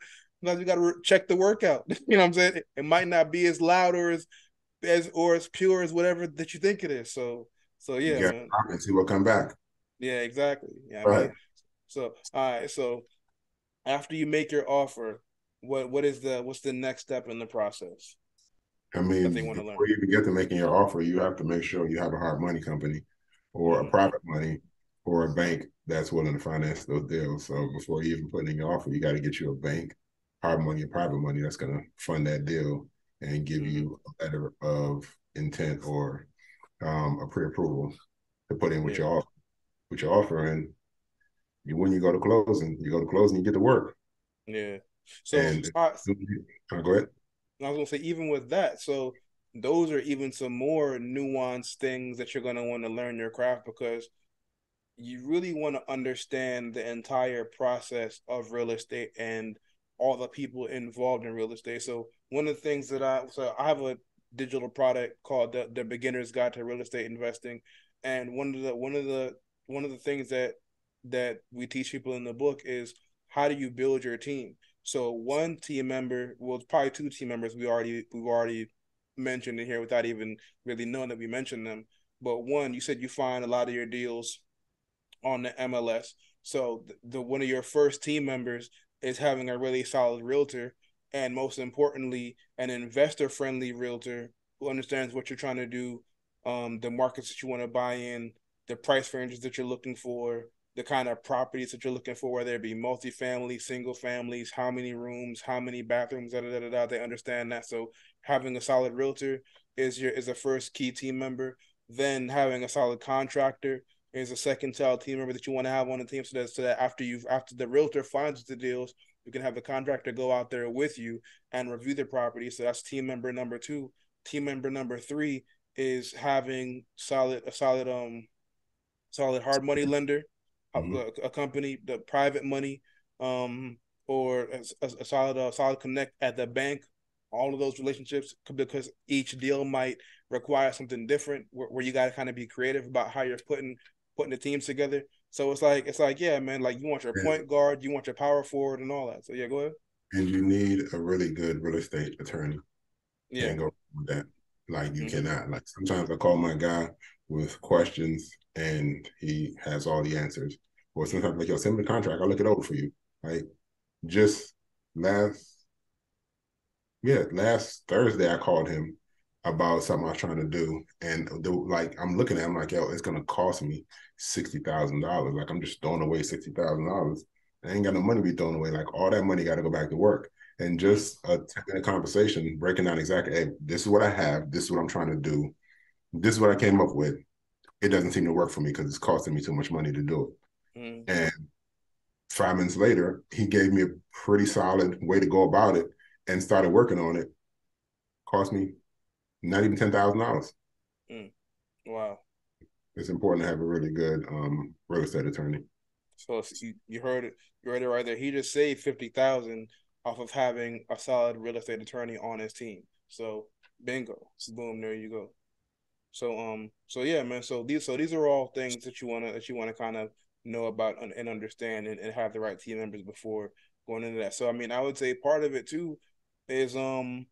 check the workout. You know what I'm saying? It might not be as loud or as pure as whatever that you think it is. So You yeah, got man. to see what come back. Yeah, exactly. Yeah, I Right. mean, so all right. So after you make your offer, what's the next step in the process I that they mean, want to learn? before you even get to making your offer, you have to make sure you have a hard money company or a private money or a bank that's willing to finance those deals. So before you even put in your offer, you got to get you a bank, hard money and private money that's going to fund that deal and give you a letter of intent or a pre-approval to put in with Yeah, your offer. And when you go to closing, you get to work. yeah. So And go ahead. I was gonna say, even with that, so those are even some more nuanced things that you're gonna want to learn your craft because you really want to understand the entire process of real estate and all the people involved in real estate. So one of the things that I have a digital product called the Beginner's Guide to Real Estate Investing, and one of the things that we teach people in the book is how do you build your team. So one team member, well, probably two team members we've already mentioned in here without even really knowing that we mentioned them. But one, you said you find a lot of your deals on the MLS. So the one of your first team members is having a really solid realtor, and most importantly, an investor friendly realtor who understands what you're trying to do, the markets that you want to buy in, the price ranges that you're looking for, the kind of properties that you're looking for, whether it be multifamily, single families, how many rooms, how many bathrooms, da, da, da, da, they understand that. So having a solid realtor is a first key team member. Then having a solid contractor is a second child team member that you want to have on the team so that after the realtor finds the deals, you can have the contractor go out there with you and review the property. So that's team member number two. Team member number three is having solid hard money lender, a company, the private money, or a solid connect at the bank. All of those relationships, because each deal might require something different, where you got to kind of be creative about how you're putting the teams together. So it's like yeah, man. Like you want your point guard, you want your power forward, and all that. So yeah, go ahead. And you need a really good real estate attorney. Yeah. Can't go with that. Like you cannot. Like sometimes I call my guy with questions and he has all the answers. Or sometimes like, yo, send me the contract. I'll look it over for you. Like just last Thursday I called him about something I was trying to do. And like I'm looking at him like, yo, it's gonna cost me $60,000. Like I'm just throwing away $60,000. I ain't got no money to be thrown away. Like all that money got to go back to work. And just a 10-minute conversation, breaking down exactly, hey, this is what I have. This is what I'm trying to do. This is what I came up with. It doesn't seem to work for me because it's costing me too much money to do it. And 5 minutes later, he gave me a pretty solid way to go about it and started working on it. Cost me not even $10,000. Wow. It's important to have a really good real estate attorney. So you heard it. You heard it right there. He just saved 50,000 off of having a solid real estate attorney on his team. So bingo, boom, there you go. So yeah, man. So these are all things that you wanna kind of know about and understand and have the right team members before going into that. So I mean, I would say part of it too is I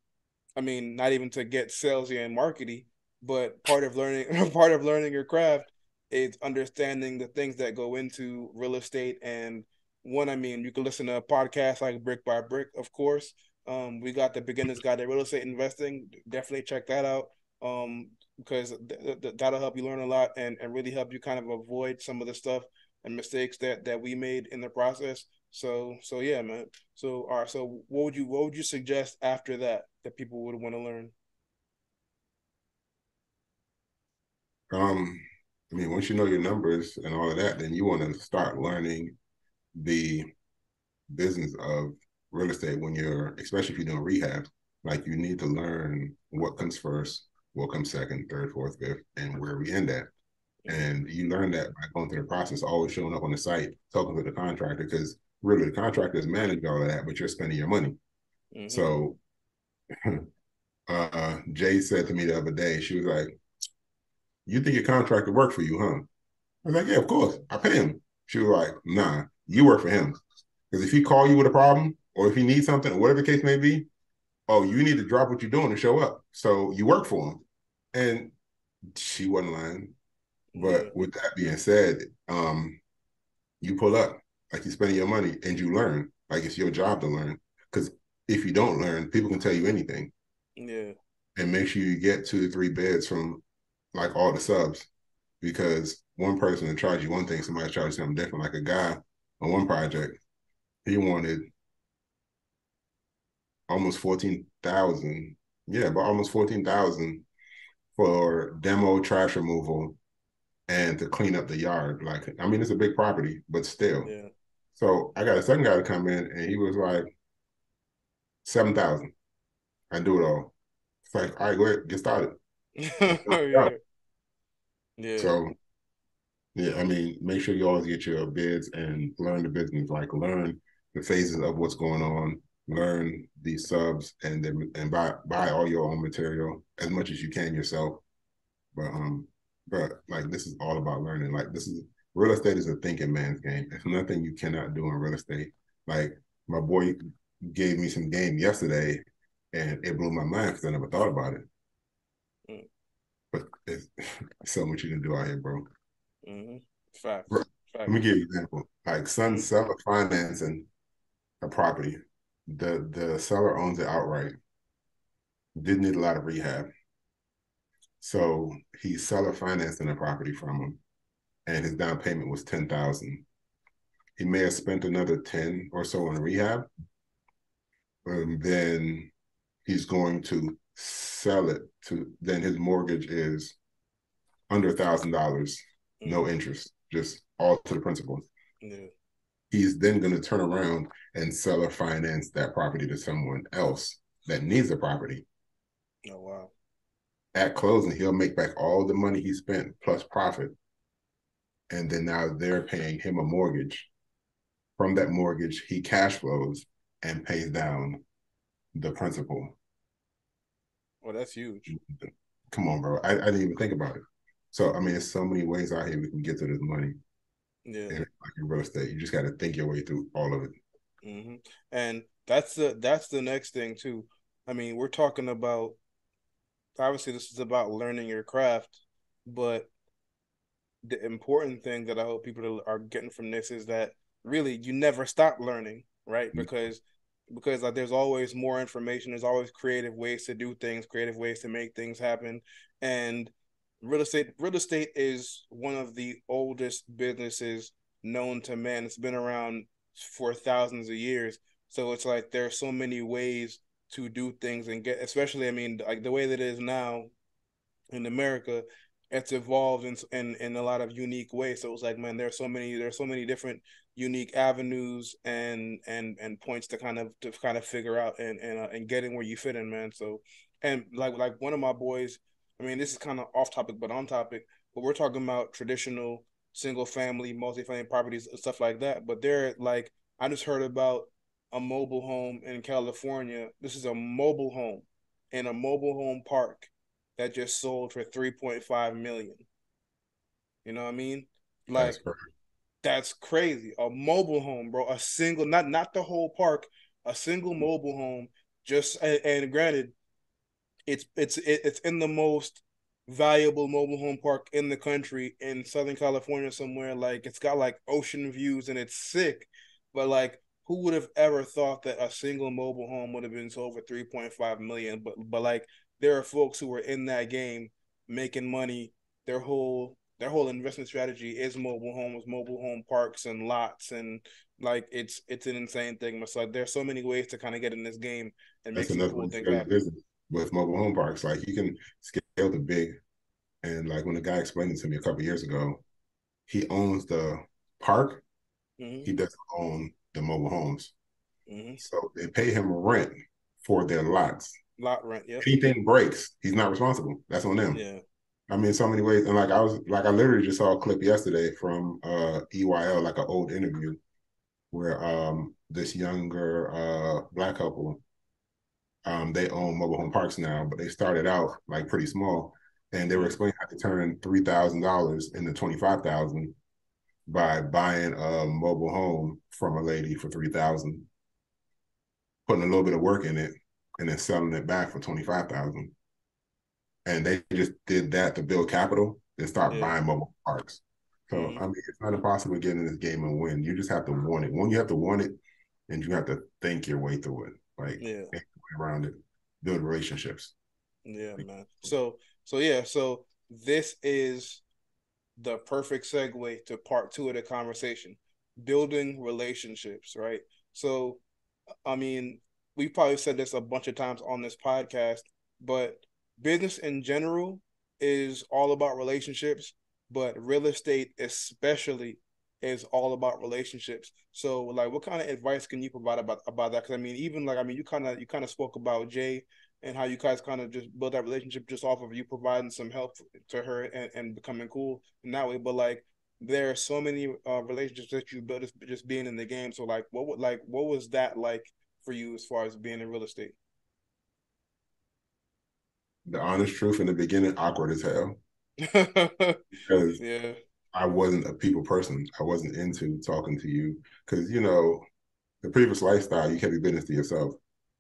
mean, not even to get salesy and markety, but part of learning your craft is understanding the things that go into real estate. And one, I mean, you can listen to a podcast like Brick by Brick, of course. We got the Beginner's Guide to Real Estate Investing. Definitely check that out. Because that'll help you learn a lot and really help you kind of avoid some of the stuff and mistakes that we made in the process. So yeah, man. So all right. So what would you suggest after that people would want to learn? I mean, once you know your numbers and all of that, then you want to start learning the business of real estate when especially if you're doing rehab. Like you need to learn what comes first, what comes second, third, fourth, fifth, and where we end at. And you learn that by going through the process, always showing up on the site, talking to the contractor, because really the contractor is managing all of that, but you're spending your money. So Jay said to me the other day, she was like, you think your contractor work for you, huh? I was like, yeah, of course. I pay him. She was like, nah, you work for him. Because if he call you with a problem or if he needs something or whatever the case may be, oh, you need to drop what you're doing and show up. So you work for him. And she wasn't lying. But with that being said, you pull up like you're spending your money and you learn. Like it's your job to learn. Because if you don't learn, people can tell you anything. Yeah. And make sure you get 2 to 3 bids from like all the subs, because one person will charge you one thing, somebody charges something different. Like a guy on one project, he wanted almost 14,000. Yeah, but almost 14,000 for demo trash removal and to clean up the yard. Like, I mean, it's a big property, but still. Yeah. So I got a second guy to come in and he was like, 7,000. I do it all. It's like, all right, go ahead, get started. Yeah. Yeah. So yeah, I mean, make sure you always get your bids and learn the business, like learn the phases of what's going on, learn these subs, and then buy all your own material as much as you can yourself. But like this is all about learning. Like this is real estate is a thinking man's game. It's nothing you cannot do in real estate. Like my boy gave me some game yesterday, and it blew my mind because I never thought about it. But it's so much you can do out here, bro. Facts. Bro, let me give you an example. Like son seller financing a property. The seller owns it outright. Didn't need a lot of rehab. So he's seller financing the property from him. And his down payment was 10,000. He may have spent another 10 or so on rehab. And then he's going to sell it then his mortgage is under $1,000, no interest, just all to the principal. Yeah. He's then going to turn around and sell or finance that property to someone else that needs the property. Oh, wow. At closing, he'll make back all the money he spent plus profit. And then now they're paying him a mortgage. From that mortgage, he cash flows and pays down the principal. Well, that's huge. Come on, bro. I didn't even think about it. So, I mean, there's so many ways out here we can get to this money. Yeah. Like in real estate, you just got to think your way through all of it. And that's the next thing too. I mean, we're talking about, obviously this is about learning your craft, but the important thing that I hope people are getting from this is that really you never stop learning, right? Because like there's always more information, there's always creative ways to do things, creative ways to make things happen. And real estate is one of the oldest businesses known to man. It's been around for thousands of years. So it's like there's so many ways to do things and get, especially I mean like the way that it is now in America, it's evolved in a lot of unique ways. So it's like, man, there's so many different unique avenues and points to kind of figure out and getting where you fit in, man. So and like one of my boys, I mean, this is kind of off topic but on topic, but we're talking about traditional single family, multifamily properties, stuff like that. But they're like, I just heard about a mobile home in California. This is a mobile home in a mobile home park that just sold for 3.5 million. You know what I mean? That's Like perfect. that's crazy. A mobile home, bro. A single, not the whole park, a single mobile home. Just and granted, it's in the most valuable mobile home park in the country in Southern California somewhere. Like it's got like ocean views and it's sick. But like who would have ever thought that a single mobile home would have been sold for 3.5 million? But like there are folks who are in that game making money. Their whole investment strategy is mobile homes, mobile home parks and lots, and like it's an insane thing. It's like there's so many ways to kind of get in this game and make That's some another cool way to things scale your happen. business with mobile home parks. Like you can scale the big, and like when the guy explained it to me a couple of years ago, he owns the park. Mm-hmm. He doesn't own the mobile homes, Mm-hmm. so they pay him rent for their lots. Lot rent. Yep. Anything breaks, he's not responsible. That's on them. Yeah. I mean, so many ways. And I literally just saw a clip yesterday from EYL, like an old interview where this younger black couple, they own mobile home parks now, but they started out like pretty small, and they were Mm-hmm. explaining how to turn $3,000 into 25,000 by buying a mobile home from a lady for 3,000, putting a little bit of work in it, and then selling it back for 25,000. And they just did that to build capital and start Yeah. buying mobile parks. So Mm-hmm. I mean, it's not impossible to get in this game and win. You just have to want it. One, you have to want it, and you have to think your way through it, like Yeah. think your way around it, build relationships. Yeah, man. So this is the perfect segue to part two of the conversation, building relationships, right? So, I mean, we probably said this a bunch of times on this podcast, but business in general is all about relationships, but real estate especially is all about relationships. So, like, what kind of advice can you provide about that? Because I mean, even like, I mean, you kind of spoke about Jay and how you guys kind of just built that relationship just off of you providing some help to her and becoming cool in that way. But like, there are so many relationships that you built just being in the game. So like, what was that like for you as far as being in real estate? The honest truth in the beginning, awkward as hell because Yeah, I wasn't a people person. I wasn't into talking to you because the previous lifestyle, you kept your business to yourself.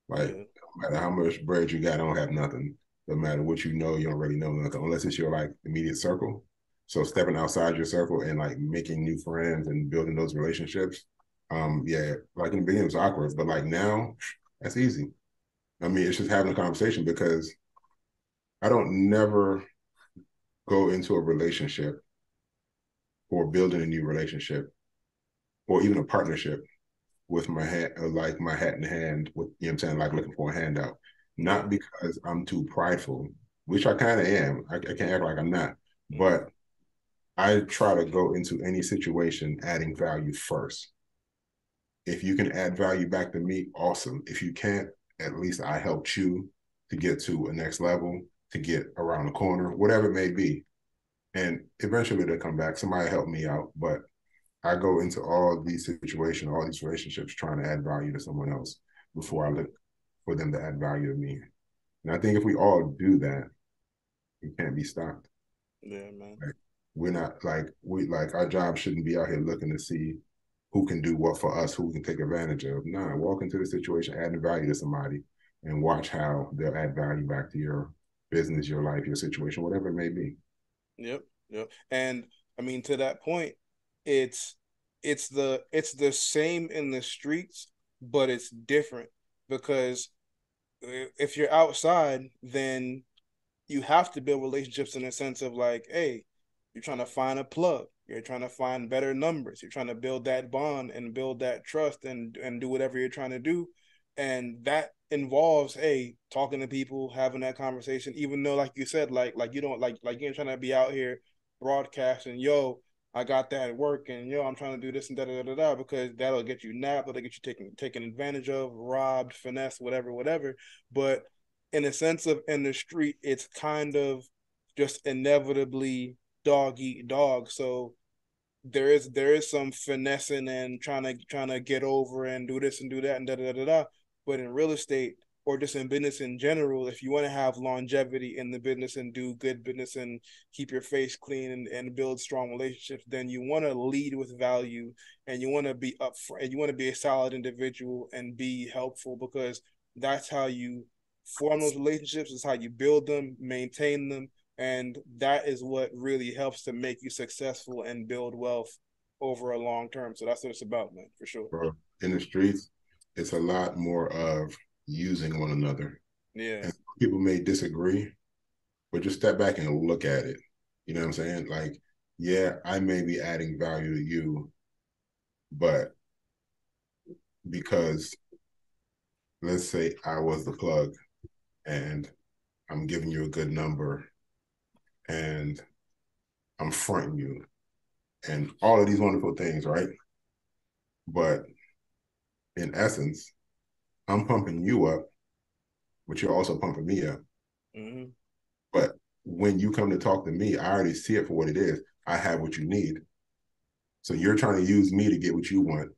Like, yeah, no matter how much bread you got, I don't have nothing. No matter what you don't really know nothing, unless it's your like immediate circle. So stepping outside your circle and like making new friends and building those relationships. Yeah, like in the beginning it was awkward, but like now, that's easy. I mean, it's just having a conversation because I don't never go into a relationship or building a new relationship or even a partnership with my hat, like my hat in hand, with what I'm saying, like looking for a handout. yeah, Not because I'm too prideful, which I kind of am. I can't act like I'm not, mm-hmm. but I try to go into any situation adding value first. If you can add value back to me, awesome. If you can't, at least I helped you to get to a next level, to get around the corner, whatever it may be. And eventually they'll come back. Somebody help me out, but I go into all these situations, all these relationships, trying to add value to someone else before I look for them to add value to me. And I think if we all do that, we can't be stopped. Yeah, man. Like, we're not like our job shouldn't be out here looking to see who can do what for us, who we can take advantage of. Nah, walk into the situation, adding value to somebody, and watch how they'll add value back to your business, your life, your situation, whatever it may be. Yep. And I mean, to that point, it's the same in the streets, but it's different because if you're outside, then you have to build relationships in a sense of like, hey, you're trying to find a plug, you're trying to find better numbers, you're trying to build that bond and build that trust and do whatever you're trying to do. And that involves, hey, talking to people, having that conversation, even though, like you said, like you don't like you're trying to be out here broadcasting, yo, I got that at work, and yo, I'm trying to do this and da da da da, because that'll get you napped, that'll get you taken advantage of, robbed, finesse, whatever. But in a sense of in the street, it's kind of just inevitably dog eat dog. So there is some finessing and trying to get over and do this and do that and da da da da. But in real estate or just in business in general, if you want to have longevity in the business and do good business and keep your face clean and build strong relationships, then you want to lead with value and you want to be upfront and you want to be a solid individual and be helpful, because that's how you form those relationships, is how you build them, maintain them, and that is what really helps to make you successful and build wealth over a long term. So that's what it's about, man, for sure. Bro, in the streets, it's a lot more of using one another. Yeah. And people may disagree, but just step back and look at it. You know what I'm saying? Like, yeah, I may be adding value to you, but because let's say I was the plug and I'm giving you a good number and I'm fronting you and all of these wonderful things, right? But in essence, I'm pumping you up, but you're also pumping me up. Mm-hmm. But when you come to talk to me, I already see it for what it is. I have what you need. So you're trying to use me to get what you want,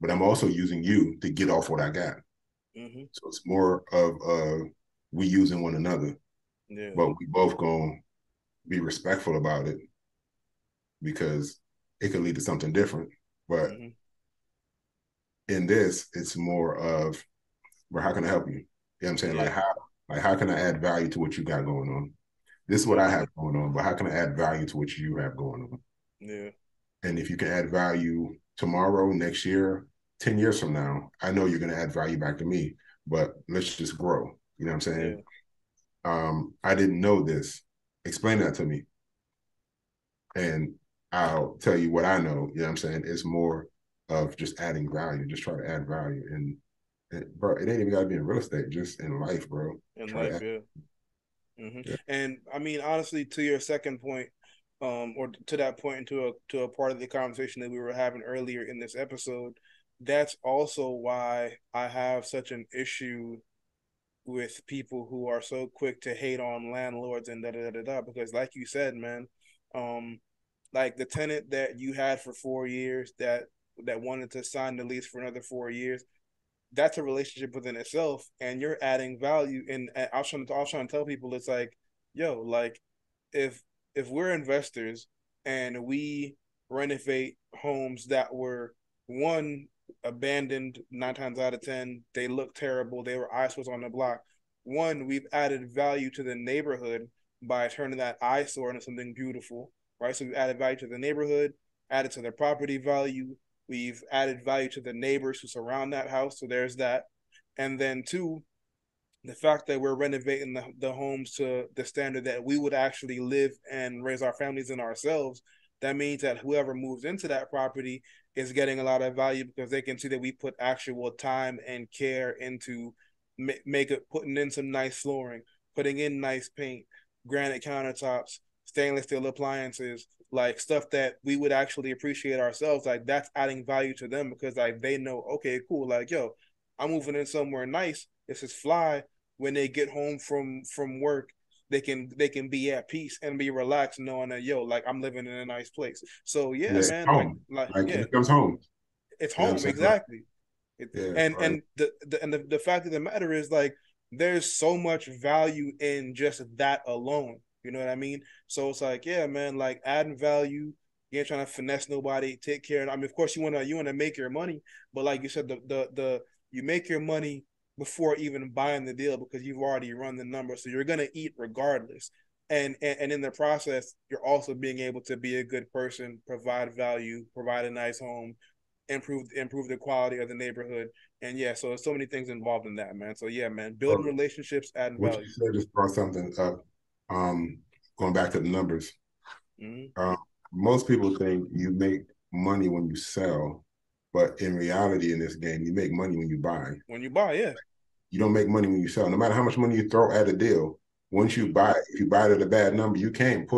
but I'm also using you to get off what I got. Mm-hmm. So it's more of we using one another, but we both gonna be respectful about it, because it could lead to something different. But in this, it's more of, well, how can I help you? You know what I'm saying? Like how can I add value to what you got going on? This is what I have going on, but how can I add value to what you have going on? Yeah. And if you can add value tomorrow, next year, 10 years from now, I know you're going to add value back to me, but let's just grow. You know what I'm saying? Yeah. I didn't know this. Explain that to me. And I'll tell you what I know. You know what I'm saying? It's more of just adding value, just try to add value. And bro, it ain't even got to be in real estate, just in life, bro. In life, yeah. Mm-hmm. Yeah. And I mean, honestly, to your second point, or to that point, to a part of the conversation that we were having earlier in this episode, that's also why I have such an issue with people who are so quick to hate on landlords and da da da da. Because, like you said, man, like the tenant that you had for 4 years that wanted to sign the lease for another 4 years, that's a relationship within itself, and you're adding value. And I was trying to tell people, it's like, yo, like if we're investors and we renovate homes that were abandoned 9 times out of 10, they look terrible, they were eyesores on the block. We've added value to the neighborhood by turning that eyesore into something beautiful, right? So we've added value to the neighborhood, added to the property value. We've added value to the neighbors who surround that house. So there's that. And then 2, the fact that we're renovating the homes to the standard that we would actually live and raise our families and ourselves, that means that whoever moves into that property is getting a lot of value, because they can see that we put actual time and care into putting in some nice flooring, putting in nice paint, granite countertops, stainless steel appliances, like stuff that we would actually appreciate ourselves. Like that's adding value to them, because like they know, okay, cool, like, yo, I'm moving in somewhere nice. This is fly. When they get home from work, they can be at peace and be relaxed, knowing that, yo, like I'm living in a nice place. So yeah, man, home. like yeah, it becomes home. It's home, exactly. Yeah, and the fact of the matter is, like, there's so much value in just that alone. You know what I mean? So it's like, yeah, man, like adding value, You ain't trying to finesse nobody. Take care. I mean, of course, you wanna make your money, but like you said, the you make your money before even buying the deal because you've already run the number, so you're gonna eat regardless. And in the process, you're also being able to be a good person, provide value, provide a nice home, improve the quality of the neighborhood. And yeah, so there's so many things involved in that, man. So yeah, man, building relationships, adding What you value. said just brought something up. Going back to the numbers, most people think you make money when you sell, but in reality, in this game, you make money when you buy. When you buy, yeah. You don't make money when you sell. No matter how much money you throw at a deal, once you buy, if you buy it at a bad number, you can't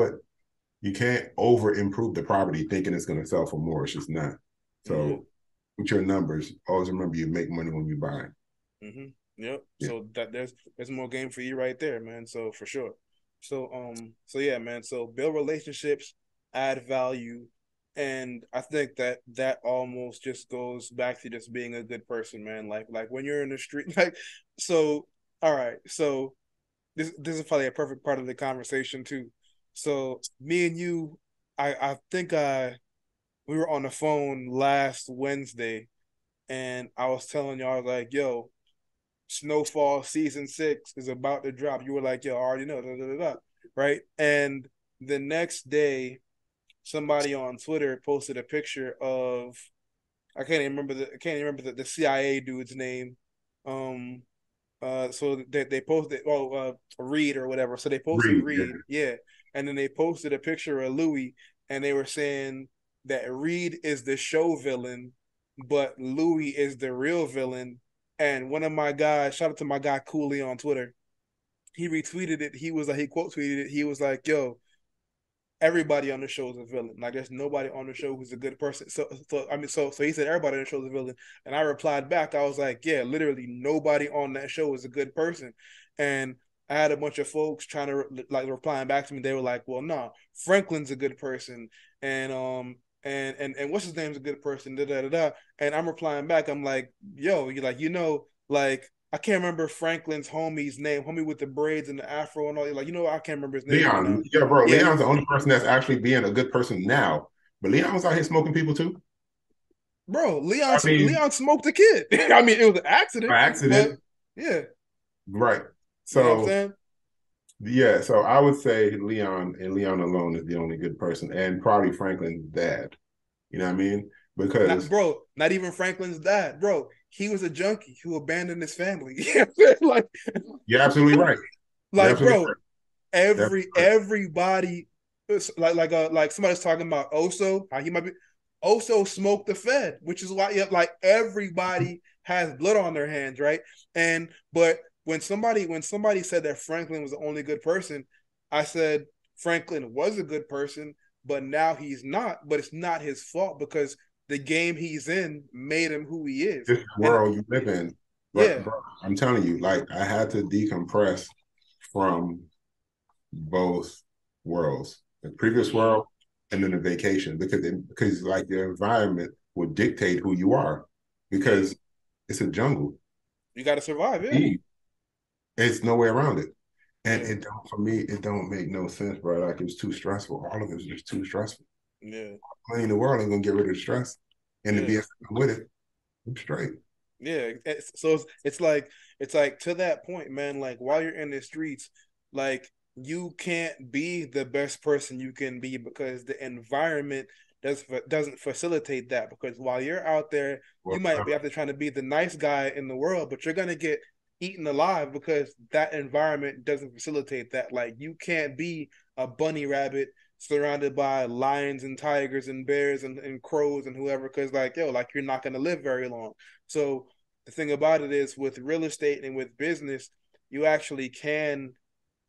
over improve the property thinking it's going to sell for more. It's just not. So with your numbers, always remember you make money when you buy. Yep. Yeah. So that there's more game for you right there, man. So for sure. So yeah, man. So build relationships, add value, and I think that almost just goes back to just being a good person, man. Like when you're in the street, like so. All right, so this is probably a perfect part of the conversation too. So me and you, I think we were on the phone last Wednesday, and I was telling y'all like, yo, Snowfall season 6 is about to drop. You were like, yo, I already know, da, da, da, da, right? And the next day, somebody on Twitter posted a picture of I can't even remember the CIA dude's name. So they posted Reed or whatever. So they posted Reed, yeah, and then they posted a picture of Louis, and they were saying that Reed is the show villain, but Louis is the real villain. And one of my guys, shout out to my guy Cooley on Twitter, he retweeted it. He was like, he quote tweeted it. He was like, "Yo, everybody on the show is a villain. Like there's nobody on the show who's a good person." So he said everybody on the show is a villain, and I replied back. I was like, yeah, literally nobody on that show is a good person. And I had a bunch of folks trying to like replying back to me. They were like, well, no, Franklin's a good person, and and what's his name's a good person. Da da da da. And I'm replying back. I'm like, yo, you like like. I can't remember Franklin's homie's name, homie with the braids and the afro and all. Like, I can't remember his name right now. Yeah, bro. Yeah. Leon's the only person that's actually being a good person now. But Leon was out here smoking people too. Bro, Leon smoked a kid. I mean, it was an accident. By accident. Yeah. Right. So, you know what I'm saying? Yeah, so I would say Leon and Leon alone is the only good person, and probably Franklin's dad. You know what I mean? Because not even Franklin's dad, bro. He was a junkie who abandoned his family. Like, you're absolutely right. Like, bro, right. Everybody, like somebody's talking about Oso, how he might be. Oso smoked the Fed, which is why like everybody has blood on their hands, right? But when somebody said that Franklin was the only good person, I said Franklin was a good person, but now he's not. But it's not his fault because the game he's in made him who he is. This world you live in. Bro, I'm telling you, like I had to decompress from both worlds, the previous world and then the vacation, because like the environment will dictate who you are, because it's a jungle. You got to survive. Yeah, it's no way around it. And for me, it don't make no sense, bro. Like it's too stressful. All of it is just too stressful. Yeah, money in the world ain't gonna get rid of the stress, and to be with it, I'm straight. Yeah, so it's like to that point, man. Like while you're in the streets, like you can't be the best person you can be because the environment doesn't facilitate that. Because while you're out there, you might be out there trying to be the nice guy in the world, but you're gonna get eaten alive because that environment doesn't facilitate that. Like you can't be a bunny rabbit surrounded by lions and tigers and bears and crows and whoever, because like you're not going to live very long. So the thing about it is with real estate and with business, you actually can,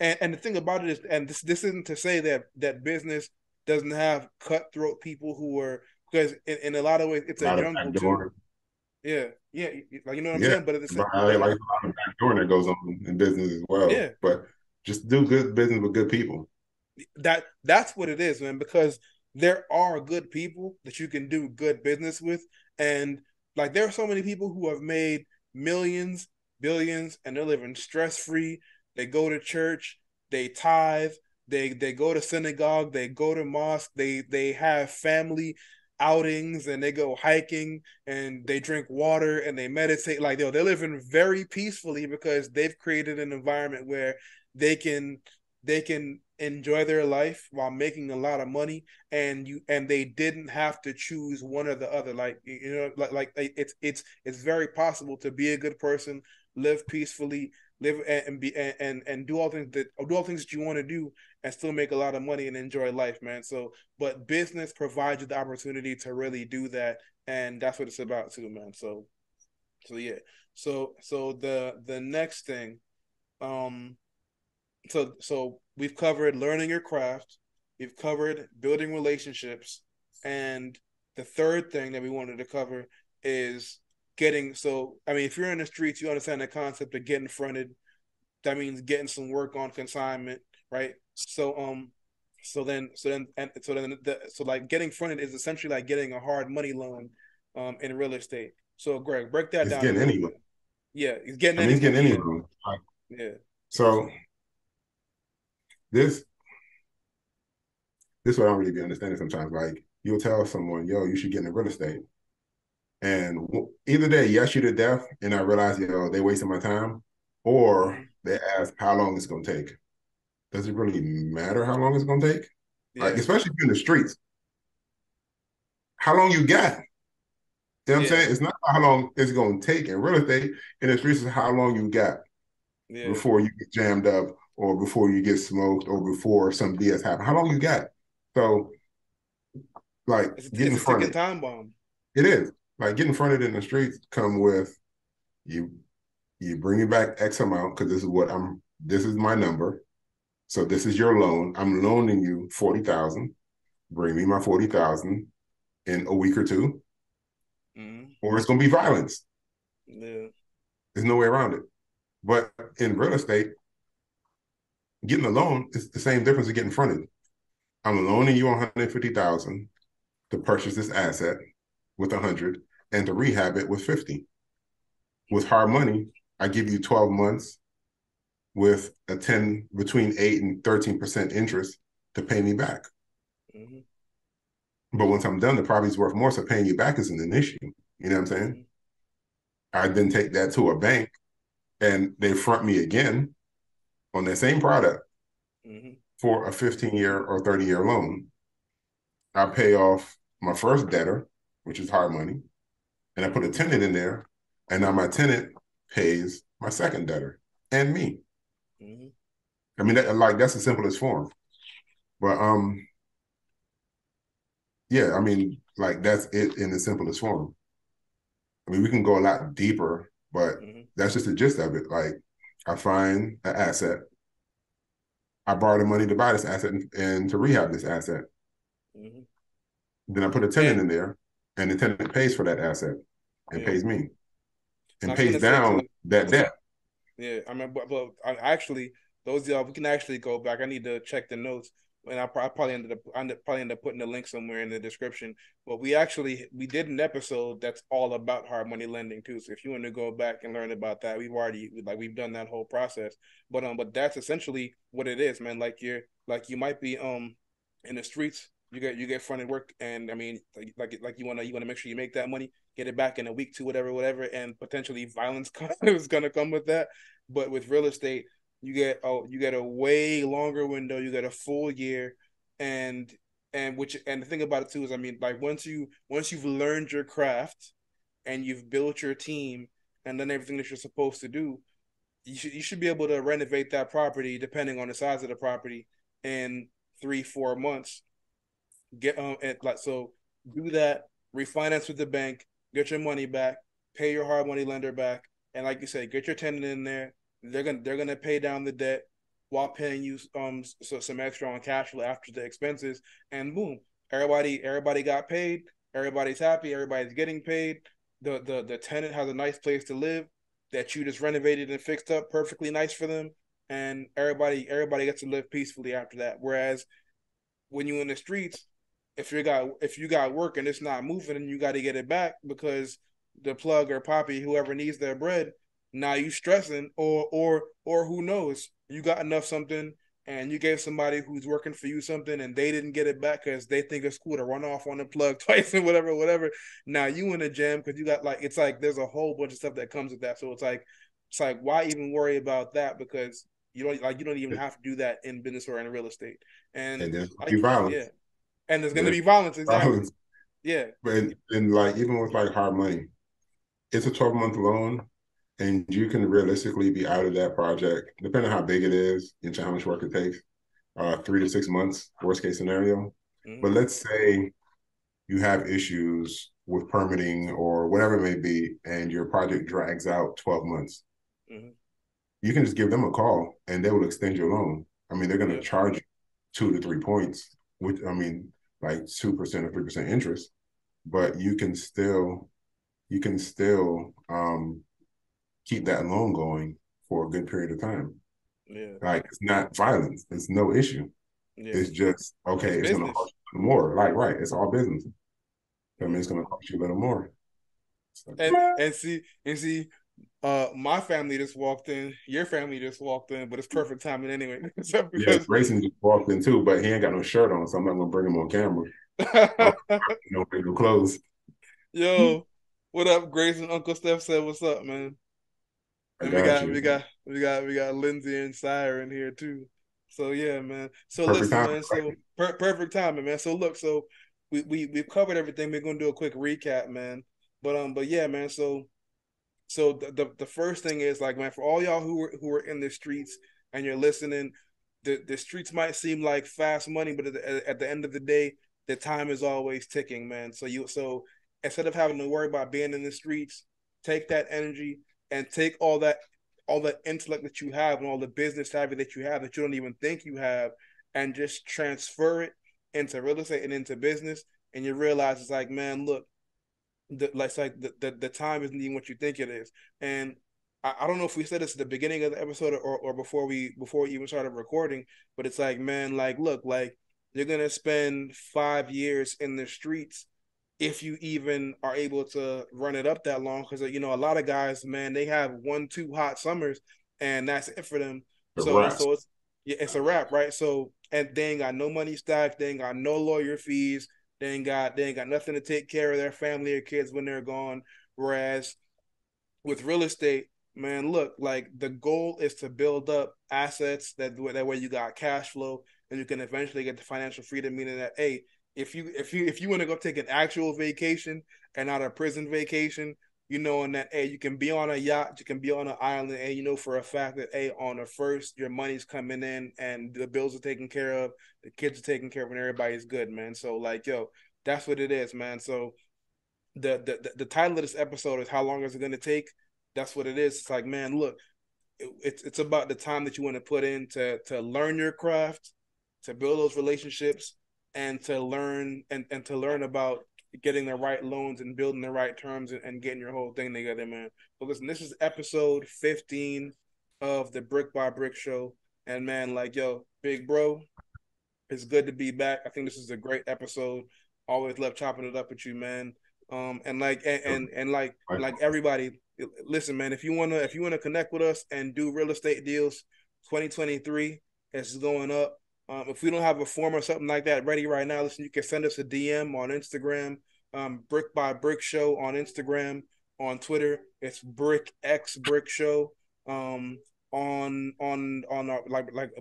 and the thing about it is, and this isn't to say that business doesn't have cutthroat people who are, because in a lot of ways it's a jungle too. Yeah, like you know what I'm saying. But at the same, like a lot of backdoor that goes on in business as well. Yeah, but just do good business with good people. That's what it is, man. Because there are good people that you can do good business with, and like there are so many people who have made millions, billions, and they're living stress free. They go to church, they tithe, They go to synagogue, they go to mosque, they have family outings, and they go hiking, and they drink water, and they meditate. Like, they're living very peacefully because they've created an environment where they can enjoy their life while making a lot of money, and they didn't have to choose one or the other. Like, it's very possible to be a good person, live peacefully, live and be and do all things that you want to do, and still make a lot of money and enjoy life, man. So, but business provides you the opportunity to really do that, and that's what it's about too, man. Yeah. So the next thing, so we've covered learning your craft, we've covered building relationships, and the third thing that we wanted to cover is getting. So, I mean, if you're in the streets, you understand the concept of getting fronted. That means getting some work on consignment, right? So like getting fronted is essentially like getting a hard money loan, in real estate. So, Greg, break that It's down a getting little any loan. bit. Yeah, it's getting I mean, any it's getting money. any loan. Yeah. So this is what I don't really be understanding sometimes. Like, you'll tell someone, yo, you should get into real estate. And either they yes you to death and I realize, yo, they wasting my time, or they ask how long it's going to take. Does it really matter how long it's going to take? Yeah. Like, especially if you're in the streets. How long you got? You know what I'm saying? It's not how long it's going to take in real estate. In the streets is how long you got before you get jammed up, or before you get smoked, or before some BS happens. How long you got? So, like, getting fronted. It's a time bomb. It is. Like, getting fronted in the streets come with you bring me back X amount, because this is my number. So this is your loan. I'm loaning you 40,000. Bring me my 40,000 in a week or two, or it's going to be violence. Yeah. There's no way around it. But in real estate, getting a loan is the same difference as getting fronted. I'm loaning you 150,000 to purchase this asset with 100, and to rehab it with 50. With hard money, I give you 12 months with between 8 and 13% interest to pay me back. But once I'm done, the property's worth more, so paying you back isn't an issue. You know what I'm saying? I then take that to a bank, and they front me again on that same product for a 15-year or 30-year loan. I pay off my first debtor, which is hard money, and I put a tenant in there, and now my tenant pays my second debtor and me. I mean, that's the simplest form. But yeah, I mean, like, that's it in the simplest form. I mean, we can go a lot deeper, but that's just the gist of it. Like, I find an asset. I borrow the money to buy this asset and to rehab this asset. Then I put a tenant in there, and the tenant pays for that asset and pays me and pays down that debt. Yeah, I mean, but actually, those y'all, we can actually go back. I need to check the notes, and I probably end up putting the link somewhere in the description. But we did an episode that's all about hard money lending too. So if you want to go back and learn about that, we've done that whole process. But that's essentially what it is, man. Like, you might be in the streets. You get fronted work, and I mean, like you wanna make sure you make that money, get it back in a week, 2, whatever, and potentially violence is gonna come with that. But with real estate, you get a way longer window. You get a full year, and the thing about it too is, I mean, like, once you've learned your craft, and you've built your team, and done everything that you're supposed to do, you should be able to renovate that property, depending on the size of the property, in 3-4 months. So do that, refinance with the bank, get your money back, pay your hard money lender back, and like you said, get your tenant in there. They're gonna pay down the debt while paying you some extra on cash flow after the expenses, and boom, everybody got paid, everybody's happy, everybody's getting paid. The tenant has a nice place to live that you just renovated and fixed up perfectly nice for them, and everybody gets to live peacefully after that. Whereas when you're in the streets, if you got work and it's not moving, and you got to get it back because the plug or poppy, whoever needs their bread, now you stressing, or who knows, you got enough something and you gave somebody who's working for you something and they didn't get it back because they think it's cool to run off on the plug twice and whatever. Now you in a jam because you got like, it's like there's a whole bunch of stuff that comes with that. So it's like why even worry about that, because you don't even have to do that in business or in real estate. And there's like, be violence. yeah, and there's gonna be violence, exactly. Violence. Yeah, and like even with like hard money, it's a 12-month loan, and you can realistically be out of that project, depending on how big it is and how much work it takes, 3 to 6 months, worst case scenario. mm-hmm. But let's say you have issues with permitting or whatever it may be, and your project drags out 12 months. Mm-hmm. You can just give them a call and they will extend your loan. I mean, they're going to charge you 2 to 3 points, which I mean, like 2% or 3% interest, but you can still keep that loan going for a good period of time. Yeah. Like, it's not violence. It's no issue. Yeah. It's just, okay, it's going to cost you more. Like, right. It's all business. I mean, it's going to cost you a little more. So, and see, my family just walked in, your family just walked in, but it's perfect timing anyway. Yeah, Grayson just walked in too, but he ain't got no shirt on, so I'm not going to bring him on camera. No clothes. Yo, what up, Grayson? Uncle Stef said, "What's up, man?" And we got Lindsay and Sire in here too. So yeah, man. So perfect listen, man. So perfect timing, man. So look, so we've covered everything. We're gonna do a quick recap, man. But yeah, man. So the first thing is, like, man, for all y'all who are in the streets and you're listening, the streets might seem like fast money, but at the end of the day, the time is always ticking, man. So instead of having to worry about being in the streets, take that energy and take all that intellect that you have and all the business savvy that you have that you don't even think you have, and just transfer it into real estate and into business. And you realize it's like, man, look, the time isn't even what you think it is. And I don't know if we said this at the beginning of the episode or before we even started recording, but it's like, man, like, look, like, you're gonna spend 5 years in the streets if you even are able to run it up that long, because a lot of guys, man, they have 1-2 hot summers and that's it for them. So it's a wrap, right? So, and they ain't got no money stacked, they ain't got no lawyer fees, they ain't got nothing to take care of their family or kids when they're gone. Whereas with real estate, man, look, like, the goal is to build up assets that way you got cash flow and you can eventually get the financial freedom, meaning that, hey, if you want to go take an actual vacation and not a prison vacation, and that, hey, you can be on a yacht, you can be on an island, and for a fact that, hey, on the first, your money's coming in and the bills are taken care of, the kids are taken care of, and everybody's good, man. So, like, yo, that's what it is, man. So the title of this episode is "How long is it going to take?" That's what it is. It's like, man, look, it's about the time that you want to put in to learn your craft, to build those relationships, and to learn to learn about getting the right loans and building the right terms and getting your whole thing together, man. But listen, this is episode 15 of the Brick by Brick Show. And man, like, yo, big bro, it's good to be back. I think this is a great episode. Always love chopping it up with you, man. And like everybody, listen, man, if you wanna connect with us and do real estate deals, 2023 is going up. If we don't have a form or something like that ready right now, listen, you can send us a DM on Instagram, Brick by Brick Show on Instagram. On Twitter, it's Brick X Brick Show. On our,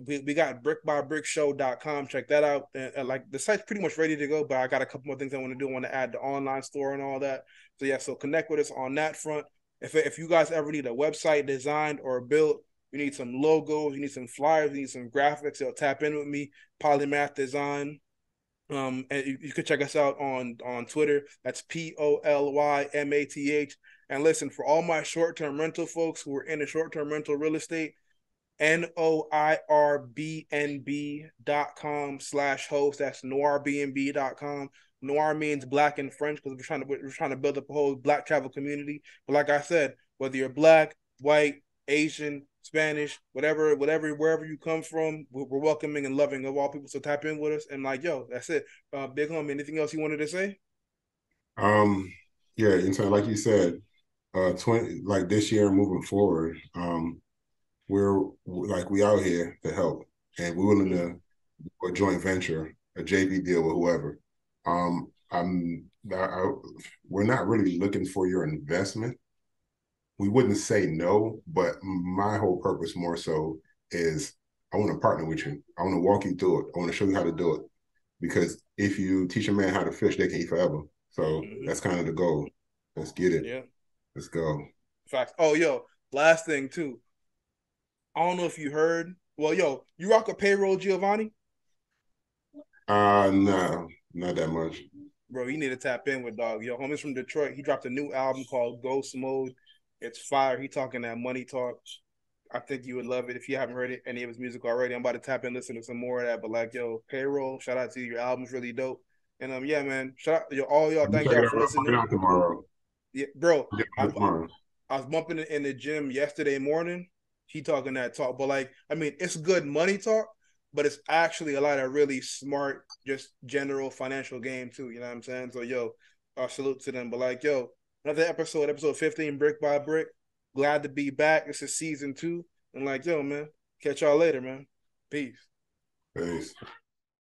we got brickbybrickshow.com. Check that out. And like, the site's pretty much ready to go, but I got a couple more things I want to do. I want to add the online store and all that. So yeah, so connect with us on that front. If you guys ever need a website designed or built, you need some logos, you need some flyers, you need some graphics, you'll tap in with me, Polymath Design. And you can check us out on Twitter. That's POLYMATH. And listen, for all my short-term rental folks who are in the short-term rental real estate, NoirBNB.com/host. That's NoirBNB.com. Noir means black in French because we're trying to build up a whole black travel community. But like I said, whether you're black, white, Asian, Spanish, whatever, wherever you come from, we're welcoming and loving of all people. So tap in with us, and like, yo, that's it. Big homie, anything else you wanted to say? Yeah, and so like you said, 20 like this year moving forward, we're like, we out here to help. and we're willing to do a joint venture, a JV deal with whoever. We're not really looking for your investment. We wouldn't say no, but my whole purpose more so is I want to partner with you. I want to walk you through it. I want to show you how to do it. Because if you teach a man how to fish, they can eat forever. So that's kind of the goal. Let's get it. Yeah. Let's go. Facts. Oh, yo, last thing too. I don't know if you heard. Well, yo, you rock a payroll, Giovanni? No, not that much. Bro, you need to tap in with dog. Yo, homie's from Detroit. He dropped a new album called Ghost Mode. It's fire. He talking that money talk. I think you would love it if you haven't heard any of his music already. I'm about to tap in, listen to some more of that. But like, yo, payroll. Shout out to you. Your album's really dope. And yeah, man. Shout out, yo, all y'all. Thank y'all for listening. Out tomorrow. Yeah, bro. I was bumping it in the gym yesterday morning. He talking that talk, but like, I mean, it's good money talk, but it's actually a lot of really smart, just general financial game too. You know what I'm saying? So yo, salute to them. But like, yo, another episode 15, Brick by Brick. Glad to be back. This is season 2, and like, yo, man, catch y'all later, man. Peace. Peace.